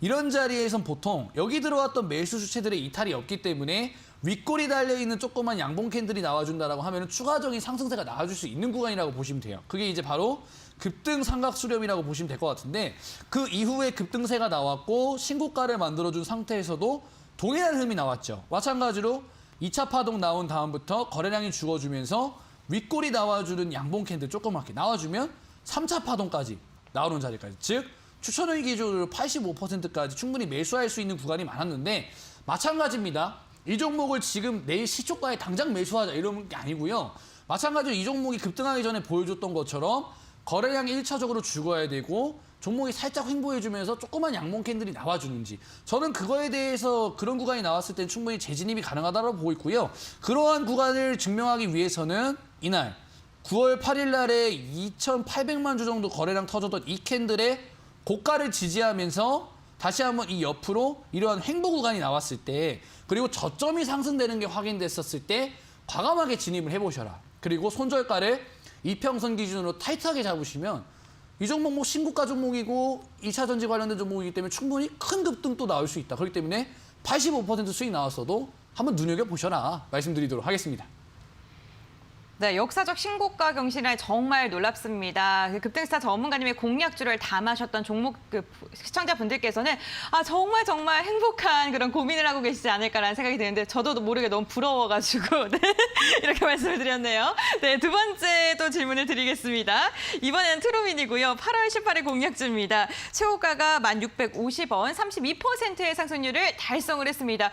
이런 자리에선 보통 여기 들어왔던 매수 주체들의 이탈이 없기 때문에 윗골이 달려있는 조그만 양봉 캔들이 나와준다라고 하면 추가적인 상승세가 나와줄 수 있는 구간이라고 보시면 돼요. 그게 이제 바로 급등 삼각 수렴이라고 보시면 될 것 같은데 그 이후에 급등세가 나왔고 신고가를 만들어준 상태에서도 동일한 흐름이 나왔죠. 마찬가지로 2차 파동 나온 다음부터 거래량이 죽어주면서 윗골이 나와주는 양봉 캔들 조그맣게 나와주면 3차 파동까지 나오는 자리까지, 즉 추천을 기준으로 85%까지 충분히 매수할 수 있는 구간이 많았는데 마찬가지입니다. 이 종목을 지금 내일 시초가에 당장 매수하자 이런 게 아니고요. 마찬가지로 이 종목이 급등하기 전에 보여줬던 것처럼 거래량이 1차적으로 죽어야 되고 종목이 살짝 횡보해주면서 조그만 양봉 캔들이 나와주는지, 저는 그거에 대해서 그런 구간이 나왔을 땐 충분히 재진입이 가능하다고 보고 있고요. 그러한 구간을 증명하기 위해서는 이날 9월 8일 날에 2,800만 주 정도 거래량 터졌던 이 캔들의 고가를 지지하면서 다시 한번 이 옆으로 이러한 횡보 구간이 나왔을 때, 그리고 저점이 상승되는 게 확인됐었을 때 과감하게 진입을 해보셔라. 그리고 손절가를 이평선 기준으로 타이트하게 잡으시면 이 종목 뭐 신고가 종목이고 2차 전지 관련된 종목이기 때문에 충분히 큰 급등 또 나올 수 있다. 그렇기 때문에 85% 수익 나왔어도 한번 눈여겨보셔라 말씀드리도록 하겠습니다. 네, 역사적 신고가 경신에 정말 놀랍습니다. 그 급등스타 전문가님의 공략주를 담아셨던 종목 시청자분들께서는 정말 행복한 그런 고민을 하고 계시지 않을까라는 생각이 드는데 저도 모르게 너무 부러워가지고 네, 이렇게 말씀을 드렸네요. 네, 두 번째 또 질문을 드리겠습니다. 이번에는 트루민이고요. 8월 18일 공략주입니다. 최고가가 1,650원, 32%의 상승률을 달성을 했습니다.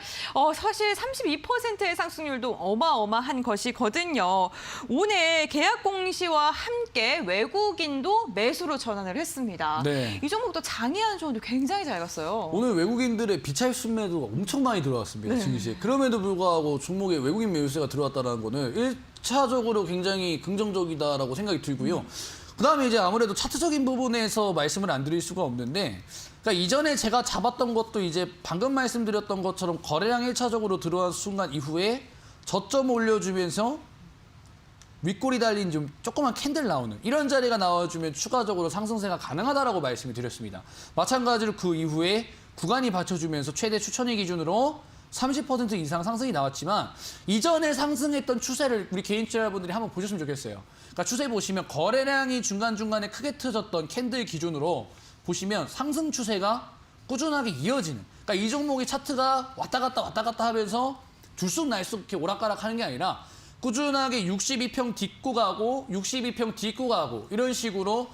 사실 32%의 상승률도 어마어마한 것이거든요. 오늘 계약 공시와 함께 외국인도 매수로 전환을 했습니다. 네. 이 종목도 장외한 조언도 굉장히 잘 갔어요. 오늘 외국인들의 비차익 순매도가 엄청 많이 들어왔습니다. 증시에. 그럼에도 불구하고 종목에 외국인 매수세가 들어왔다는 거는 1차적으로 굉장히 긍정적이다라고 생각이 들고요. 그다음에 이제 아무래도 차트적인 부분에서 말씀을 안 드릴 수가 없는데, 그러니까 이전에 제가 잡았던 것도 이제 방금 말씀드렸던 것처럼 거래량 1차적으로 들어간 순간 이후에 저점 올려주면서 윗골이 달린 좀 조그만 캔들 나오는 이런 자리가 나와주면 추가적으로 상승세가 가능하다라고 말씀을 드렸습니다. 마찬가지로 그 이후에 구간이 받쳐주면서 최대 추천일 기준으로 30% 이상 상승이 나왔지만 이전에 상승했던 추세를 우리 개인 투자자분들이 한번 보셨으면 좋겠어요. 그러니까 추세 보시면 거래량이 중간중간에 크게 터졌던 캔들 기준으로 보시면 상승 추세가 꾸준하게 이어지는, 그러니까 이 종목의 차트가 왔다 갔다 하면서 들쑥날쑥 이렇게 오락가락하는 게 아니라 꾸준하게 62평 딛고 가고 62평 딛고 가고 이런 식으로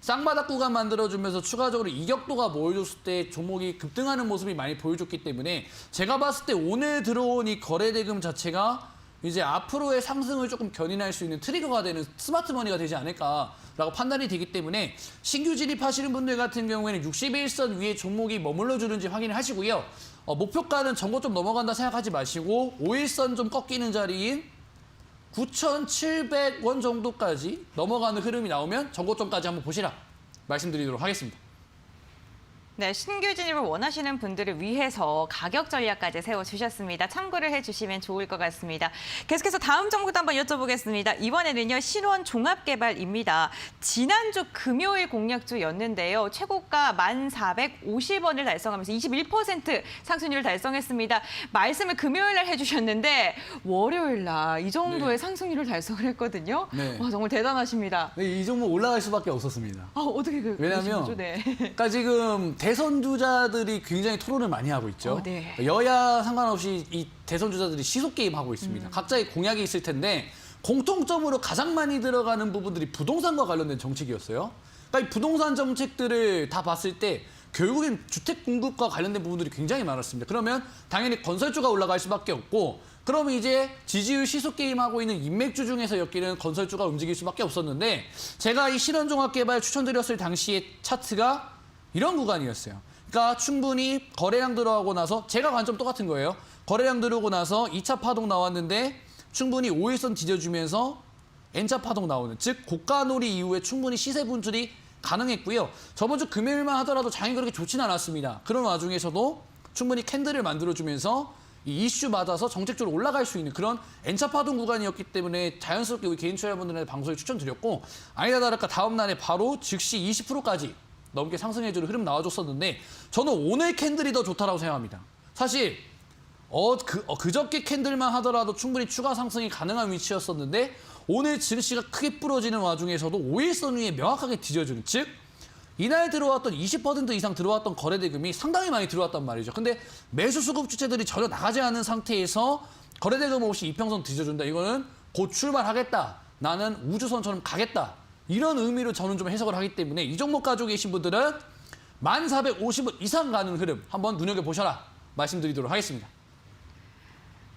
쌍바닥 구간 만들어주면서 추가적으로 이격도가 모여줬을 때 종목이 급등하는 모습이 많이 보여줬기 때문에 제가 봤을 때 오늘 들어온 이 거래대금 자체가 이제 앞으로의 상승을 조금 견인할 수 있는 트리거가 되는 스마트머니가 되지 않을까라고 판단이 되기 때문에 신규 진입하시는 분들 같은 경우에는 61선 위에 종목이 머물러 주는지 확인을 하시고요. 목표가는 전고 좀 넘어간다 생각하지 마시고 5일선 좀 꺾이는 자리인 9,700원 정도까지 넘어가는 흐름이 나오면 전고점까지 한번 보시라 말씀드리도록 하겠습니다. 네, 신규 진입을 원하시는 분들을 위해서 가격 전략까지 세워주셨습니다. 참고를 해주시면 좋을 것 같습니다. 계속해서 다음 종목도 한번 여쭤보겠습니다. 이번에는요, 신원 종합개발입니다. 지난주 금요일 공략주였는데요. 최고가 1,450원을 달성하면서 21% 상승률을 달성했습니다. 말씀을 금요일 날 해주셨는데 월요일 날 이 정도의 상승률을 달성을 했거든요. 네. 와, 정말 대단하십니다. 네, 이 종목 올라갈 수밖에 없었습니다. 어떻게 왜냐하면 그러신 거죠? 네. 그러니까 지금 대선 주자들이 굉장히 토론을 많이 하고 있죠. 네. 여야 상관없이 이 대선 주자들이 시속 게임 하고 있습니다. 각자의 공약이 있을 텐데 공통점으로 가장 많이 들어가는 부분들이 부동산과 관련된 정책이었어요. 그러니까 이 부동산 정책들을 다 봤을 때 결국엔 주택 공급과 관련된 부분들이 굉장히 많았습니다. 그러면 당연히 건설주가 올라갈 수밖에 없고, 그러면 이제 지지율 시속 게임하고 있는 인맥주 중에서 엮이는 건설주가 움직일 수밖에 없었는데, 제가 이 신원종합개발 추천드렸을 당시의 차트가 이런 구간이었어요. 그러니까 충분히 거래량 들어가고 나서 제가 관점 똑같은 거예요. 거래량 들어오고 나서 2차 파동 나왔는데 충분히 5일선 뒤져주면서 N차 파동 나오는, 즉 고가놀이 이후에 충분히 시세 분출이 가능했고요. 저번 주 금요일만 하더라도 장이 그렇게 좋지는 않았습니다. 그런 와중에서도 충분히 캔들을 만들어주면서 이 이슈 받아서 정책적으로 올라갈 수 있는 그런 N차 파동 구간이었기 때문에 자연스럽게 우리 개인 투자자분들한테 방송에 추천드렸고, 아니다 다를까 다음 날에 바로 즉시 20%까지 넘게 상승해주는 흐름 나와줬었는데, 저는 오늘 캔들이 더 좋다라고 생각합니다. 사실 그저께 캔들만 하더라도 충분히 추가 상승이 가능한 위치였었는데 오늘 증시가 크게 부러지는 와중에서도 5일선 위에 명확하게 뒤져주는, 즉 이날 들어왔던 20% 이상 들어왔던 거래대금이 상당히 많이 들어왔단 말이죠. 근데 매수 수급 주체들이 전혀 나가지 않은 상태에서 거래대금 없이 이평선 뒤져준다. 이거는 곧 출발하겠다. 나는 우주선처럼 가겠다. 이런 의미로 저는 좀 해석을 하기 때문에 이 종목 가지고 계신 분들은 1450원 이상 가는 흐름 한번 눈여겨보셔라 말씀드리도록 하겠습니다.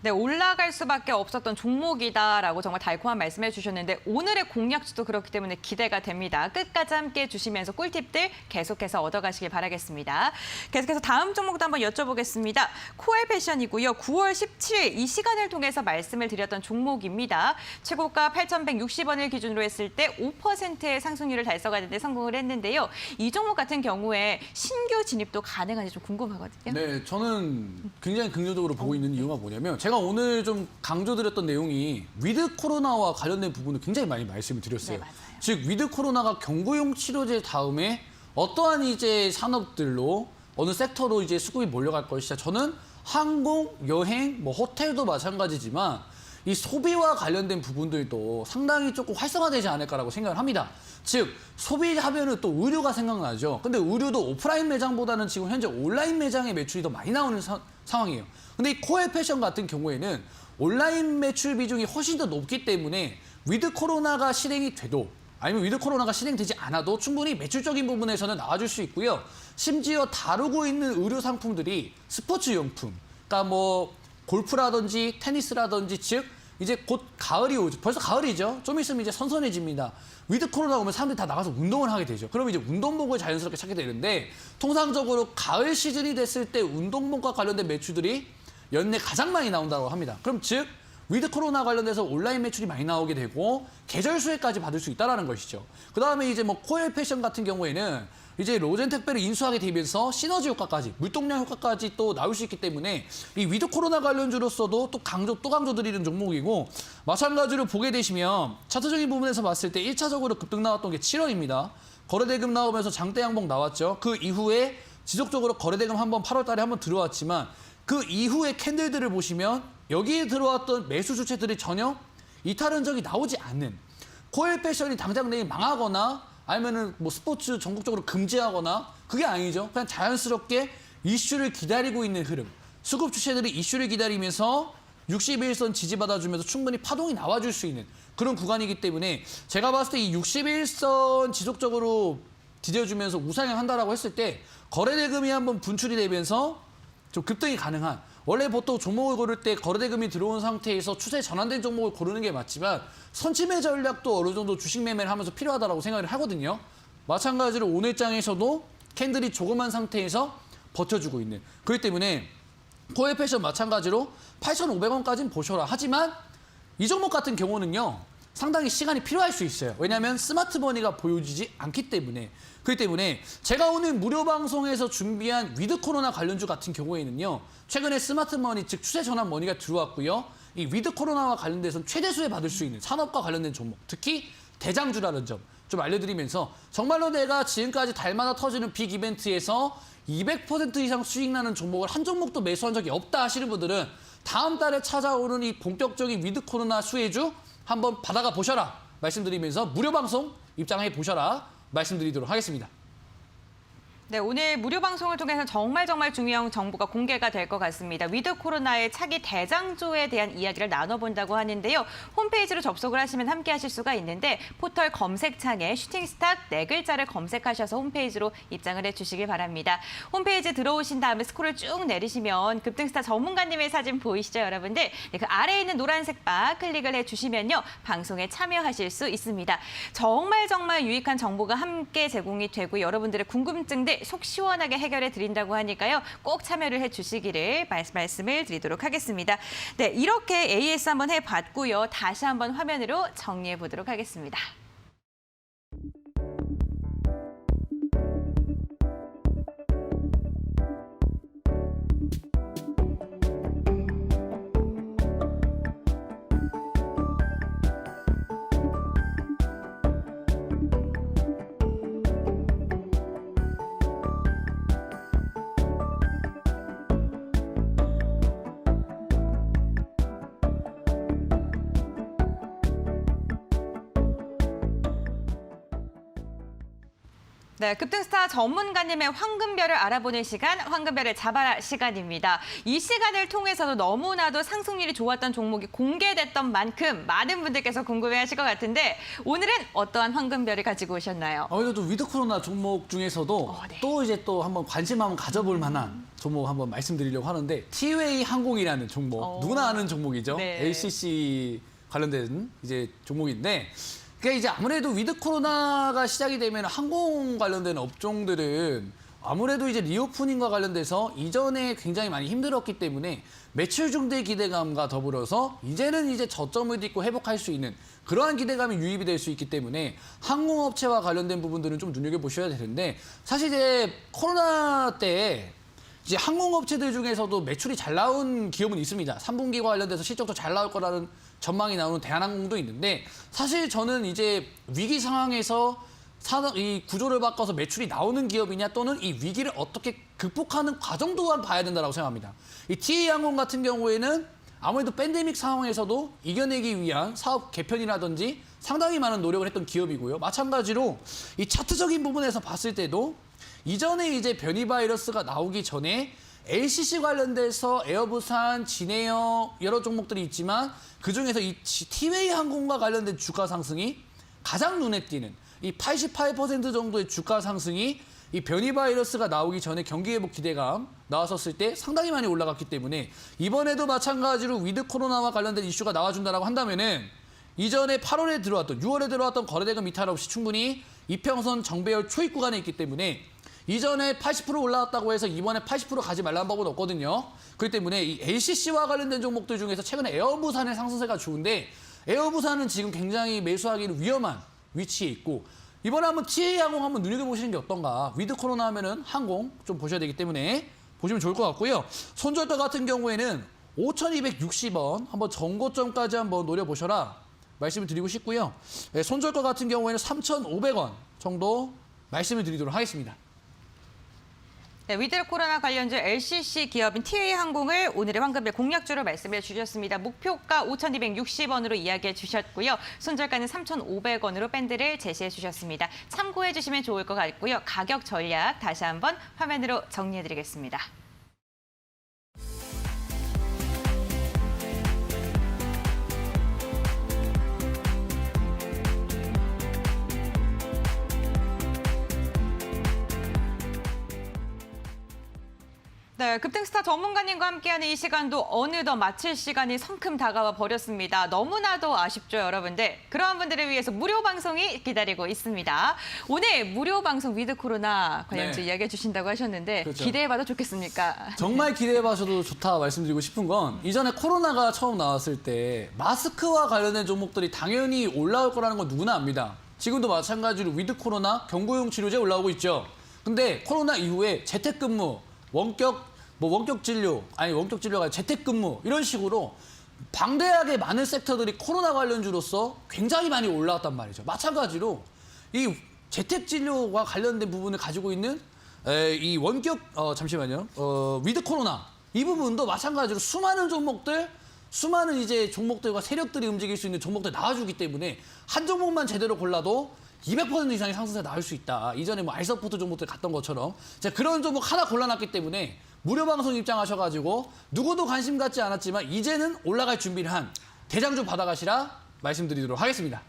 네, 올라갈 수밖에 없었던 종목이다라고 정말 달콤한 말씀해 주셨는데 오늘의 공략주도 그렇기 때문에 기대가 됩니다. 끝까지 함께 해주시면서 꿀팁들 계속해서 얻어가시길 바라겠습니다. 계속해서 다음 종목도 한번 여쭤보겠습니다. 코엘 패션이고요. 9월 17일 이 시간을 통해서 말씀을 드렸던 종목입니다. 최고가 8,160원을 기준으로 했을 때 5%의 상승률을 달성하는 데 성공을 했는데요. 이 종목 같은 경우에 신규 진입도 가능한지 좀 궁금하거든요. 네, 저는 굉장히 긍정적으로 보고 있는 이유가 뭐냐면 제가 오늘 좀 강조드렸던 내용이 위드 코로나와 관련된 부분을 굉장히 많이 말씀을 드렸어요. 네, 맞아요. 즉 위드 코로나가 경구용 치료제 다음에 어떠한 이제 산업들로 어느 섹터로 이제 수급이 몰려갈 것이냐. 저는 항공, 여행, 뭐 호텔도 마찬가지지만 이 소비와 관련된 부분들도 상당히 조금 활성화되지 않을까라고 생각을 합니다. 즉 소비하면은 또 의류가 생각나죠. 근데 의류도 오프라인 매장보다는 지금 현재 온라인 매장의 매출이 더 많이 나오는 상황이에요. 근데 이 코엘 패션 같은 경우에는 온라인 매출 비중이 훨씬 더 높기 때문에 위드 코로나가 실행이 돼도 아니면 위드 코로나가 실행되지 않아도 충분히 매출적인 부분에서는 나와줄 수 있고요. 심지어 다루고 있는 의류 상품들이 스포츠 용품, 그러니까 뭐 골프라든지 테니스라든지 즉 이제 곧 가을이 오죠. 벌써 가을이죠. 좀 있으면 이제 선선해집니다. 위드 코로나 오면 사람들이 다 나가서 운동을 하게 되죠. 그럼 이제 운동복을 자연스럽게 찾게 되는데 통상적으로 가을 시즌이 됐을 때 운동복과 관련된 매출들이 연내 가장 많이 나온다고 합니다. 그럼 즉 위드 코로나 관련돼서 온라인 매출이 많이 나오게 되고 계절 수혜까지 받을 수 있다는 것이죠. 그다음에 이제 뭐 코엘 패션 같은 경우에는 이제 로젠 택배를 인수하게 되면서 시너지 효과까지, 물동량 효과까지 또 나올 수 있기 때문에 이 위드 코로나 관련주로서도 또 강조드리는 종목이고 마찬가지로 보게 되시면 차트적인 부분에서 봤을 때 1차적으로 급등 나왔던 게 7월입니다. 거래대금 나오면서 장대 양봉 나왔죠. 그 이후에 지속적으로 거래대금 한번 8월 달에 한번 들어왔지만 그 이후에 캔들들을 보시면 여기에 들어왔던 매수 주체들이 전혀 이탈 흔적이 나오지 않는 코엘 패션이 당장 내일 망하거나 아니면은 뭐 스포츠 전국적으로 금지하거나 그게 아니죠. 그냥 자연스럽게 이슈를 기다리고 있는 흐름. 수급 주체들이 이슈를 기다리면서 61선 지지받아주면서 충분히 파동이 나와줄 수 있는 그런 구간이기 때문에 제가 봤을 때 이 61선 지속적으로 디뎌주면서 우상향한다라고 했을 때 거래대금이 한번 분출이 되면서 좀 급등이 가능한 원래 보통 종목을 고를 때 거래대금이 들어온 상태에서 추세 전환된 종목을 고르는 게 맞지만 선침의 전략도 어느 정도 주식 매매를 하면서 필요하다고 생각을 하거든요. 마찬가지로 오늘 장에서도 캔들이 조그만 상태에서 버텨주고 있는 그렇기 때문에 코엘 패션 마찬가지로 8,500원까지는 보셔라. 하지만 이 종목 같은 경우는요. 상당히 시간이 필요할 수 있어요. 왜냐하면 스마트머니가 보여지지 않기 때문에. 그렇기 때문에 제가 오늘 무료 방송에서 준비한 위드 코로나 관련주 같은 경우에는요. 최근에 스마트머니 즉 추세 전환 머니가 들어왔고요. 이 위드 코로나와 관련돼서 최대 수혜 받을 수 있는 산업과 관련된 종목, 특히 대장주라는 점 좀 알려드리면서 정말로 내가 지금까지 달마다 터지는 빅 이벤트에서 200% 이상 수익 나는 종목을 한 종목도 매수한 적이 없다 하시는 분들은 다음 달에 찾아오는 이 본격적인 위드 코로나 수혜주 한번 받아가 보셔라 말씀드리면서 무료 방송 입장해 보셔라 말씀드리도록 하겠습니다. 네, 오늘 무료 방송을 통해서 정말 중요한 정보가 공개가 될 것 같습니다. 위드 코로나의 차기 대장주에 대한 이야기를 나눠본다고 하는데요. 홈페이지로 접속을 하시면 함께 하실 수가 있는데 포털 검색창에 슈팅스탁 4글자를 검색하셔서 홈페이지로 입장을 해주시길 바랍니다. 홈페이지 들어오신 다음에 스크롤 쭉 내리시면 급등스타 전문가님의 사진 보이시죠, 여러분들? 네, 그 아래에 있는 노란색 바 클릭을 해주시면요. 방송에 참여하실 수 있습니다. 정말 유익한 정보가 함께 제공이 되고 여러분들의 궁금증들 속 시원하게 해결해 드린다고 하니까요. 꼭 참여를 해주시기를 말씀을 드리도록 하겠습니다. 네, 이렇게 AS 한번 해봤고요. 다시 한번 화면으로 정리해 보도록 하겠습니다. 네, 급등스타 전문가님의 황금별을 알아보는 시간, 황금별을 잡아라 시간입니다. 이 시간을 통해서도 너무나도 상승률이 좋았던 종목이 공개됐던 만큼 많은 분들께서 궁금해하실 것 같은데 오늘은 어떠한 황금별을 가지고 오셨나요? 아무래도 위드 코로나 종목 중에서도 네. 또 한번 관심 한번 가져볼 만한 종목 한번 말씀드리려고 하는데 티웨이 항공이라는 종목, 누구나 아는 종목이죠. 네. LCC 관련된 이제 종목인데 그러니까 이제 아무래도 위드 코로나가 시작이 되면 항공 관련된 업종들은 아무래도 이제 리오프닝과 관련돼서 이전에 굉장히 많이 힘들었기 때문에 매출 증대 기대감과 더불어서 이제는 이제 저점을 딛고 회복할 수 있는 그러한 기대감이 유입이 될 수 있기 때문에 항공업체와 관련된 부분들은 좀 눈여겨보셔야 되는데 사실 이제 코로나 때 이제 항공업체들 중에서도 매출이 잘 나온 기업은 있습니다. 3분기와 관련돼서 실적도 잘 나올 거라는 전망이 나오는 대한항공도 있는데 사실 저는 이제 위기 상황에서 이 구조를 바꿔서 매출이 나오는 기업이냐 또는 이 위기를 어떻게 극복하는 과정 또한 봐야 된다고 생각합니다. 이 TA항공 같은 경우에는 아무래도 팬데믹 상황에서도 이겨내기 위한 사업 개편이라든지 상당히 많은 노력을 했던 기업이고요. 마찬가지로 이 차트적인 부분에서 봤을 때도 이전에 이제 변이 바이러스가 나오기 전에 LCC 관련돼서 에어부산, 진에어 여러 종목들이 있지만 그중에서 이 티웨이 항공과 관련된 주가 상승이 가장 눈에 띄는 이 88% 정도의 주가 상승이 이 변이 바이러스가 나오기 전에 경기 회복 기대감 나왔었을 때 상당히 많이 올라갔기 때문에 이번에도 마찬가지로 위드 코로나와 관련된 이슈가 나와준다라고 한다면은 이전에 8월에 들어왔던 6월에 들어왔던 거래대금 이탈 없이 충분히 이평선 정배열 초입 구간에 있기 때문에 이전에 80% 올라왔다고 해서 이번에 80% 가지 말라는 법은 없거든요. 그렇기 때문에 이 LCC와 관련된 종목들 중에서 최근에 에어부산의 상승세가 좋은데 에어부산은 지금 굉장히 매수하기는 위험한 위치에 있고 이번에 한번 TA항공 한번 눈여겨보시는 게 어떤가. 위드 코로나 하면은 항공 좀 보셔야 되기 때문에 보시면 좋을 것 같고요. 손절가 같은 경우에는 5,260원 한번 전고점까지 한번 노려보셔라 말씀을 드리고 싶고요. 네, 손절가 같은 경우에는 3,500원 정도 말씀을 드리도록 하겠습니다. 네, 위드 코로나 관련주 LCC 기업인 TA항공을 오늘의 황금별 공략주로 말씀해 주셨습니다. 목표가 5,260원으로 이야기해 주셨고요. 손절가는 3,500원으로 밴드를 제시해 주셨습니다. 참고해 주시면 좋을 것 같고요. 가격 전략 다시 한번 화면으로 정리해 드리겠습니다. 네, 급등스타 전문가님과 함께하는 이 시간도 어느덧 마칠 시간이 성큼 다가와 버렸습니다. 너무나도 아쉽죠, 여러분들. 그러한 분들을 위해서 무료 방송이 기다리고 있습니다. 오늘 무료 방송 위드 코로나 관련주 이야기해 주신다고 하셨는데 그렇죠. 기대해봐도 좋겠습니까? 정말 기대해봐셔도 좋다 말씀드리고 싶은 건 이전에 코로나가 처음 나왔을 때 마스크와 관련된 종목들이 당연히 올라올 거라는 건 누구나 압니다. 지금도 마찬가지로 위드 코로나 경구용 치료제 올라오고 있죠. 근데 코로나 이후에 재택근무 원격 진료가 아니라 재택근무 이런 식으로 방대하게 많은 섹터들이 코로나 관련주로서 굉장히 많이 올라왔단 말이죠. 마찬가지로 이 재택 진료와 관련된 부분을 가지고 있는 이 위드 코로나 이 부분도 마찬가지로 수많은 이제 종목들과 세력들이 움직일 수 있는 종목들 나와주기 때문에 한 종목만 제대로 골라도 200% 이상의 상승세 나올 수 있다. 이전에 뭐 알서포트 종목들 갔던 것처럼 제가 그런 종목 하나 골라놨기 때문에 무료 방송 입장하셔가지고 누구도 관심 갖지 않았지만 이제는 올라갈 준비를 한 대장주 받아가시라 말씀드리도록 하겠습니다.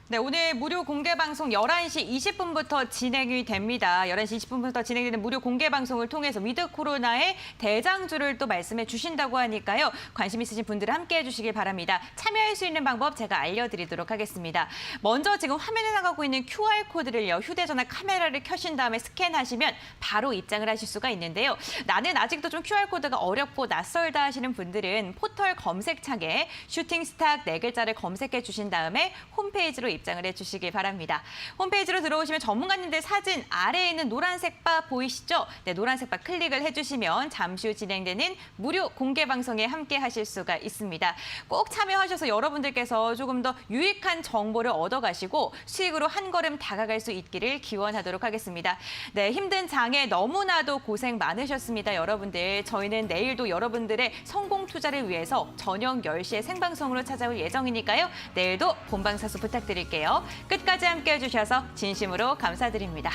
네, 오늘 무료 공개 방송 11시 20분부터 진행이 됩니다. 11시 20분부터 진행되는 무료 공개 방송을 통해서 위드 코로나의 대장주를 또 말씀해 주신다고 하니까요. 관심 있으신 분들은 함께 해주시길 바랍니다. 참여할 수 있는 방법 제가 알려드리도록 하겠습니다. 먼저 지금 화면에 나가고 있는 QR코드를요. 휴대전화 카메라를 켜신 다음에 스캔하시면 바로 입장을 하실 수가 있는데요. 나는 아직도 좀 QR코드가 어렵고 낯설다 하시는 분들은 포털 검색창에 슈팅스탁 4글자를 검색해 주신 다음에 홈페이지로 입장을 해주시기 바랍니다. 홈페이지로 들어오시면 전문가님들 사진 아래에 있는 노란색 바 보이시죠? 네, 노란색 바 클릭을 해주시면 잠시 후 진행되는 무료 공개 방송에 함께 하실 수가 있습니다. 꼭 참여하셔서 여러분들께서 조금 더 유익한 정보를 얻어가시고 수익으로 한 걸음 다가갈 수 있기를 기원하도록 하겠습니다. 네, 힘든 장에 너무나도 고생 많으셨습니다, 여러분들. 저희는 내일도 여러분들의 성공 투자를 위해서 저녁 10시에 생방송으로 찾아올 예정이니까요. 내일도 본방사수 부탁드리겠습니다. 보내드릴게요. 끝까지 함께해 주셔서 진심으로 감사드립니다.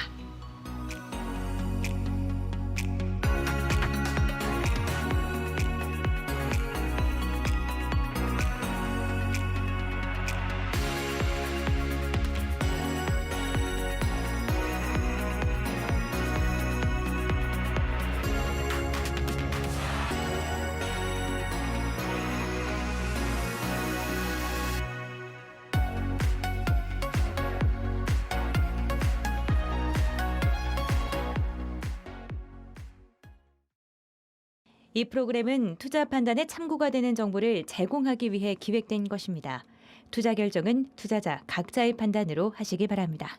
이 프로그램은 투자 판단에 참고가 되는 정보를 제공하기 위해 기획된 것입니다. 투자 결정은 투자자 각자의 판단으로 하시기 바랍니다.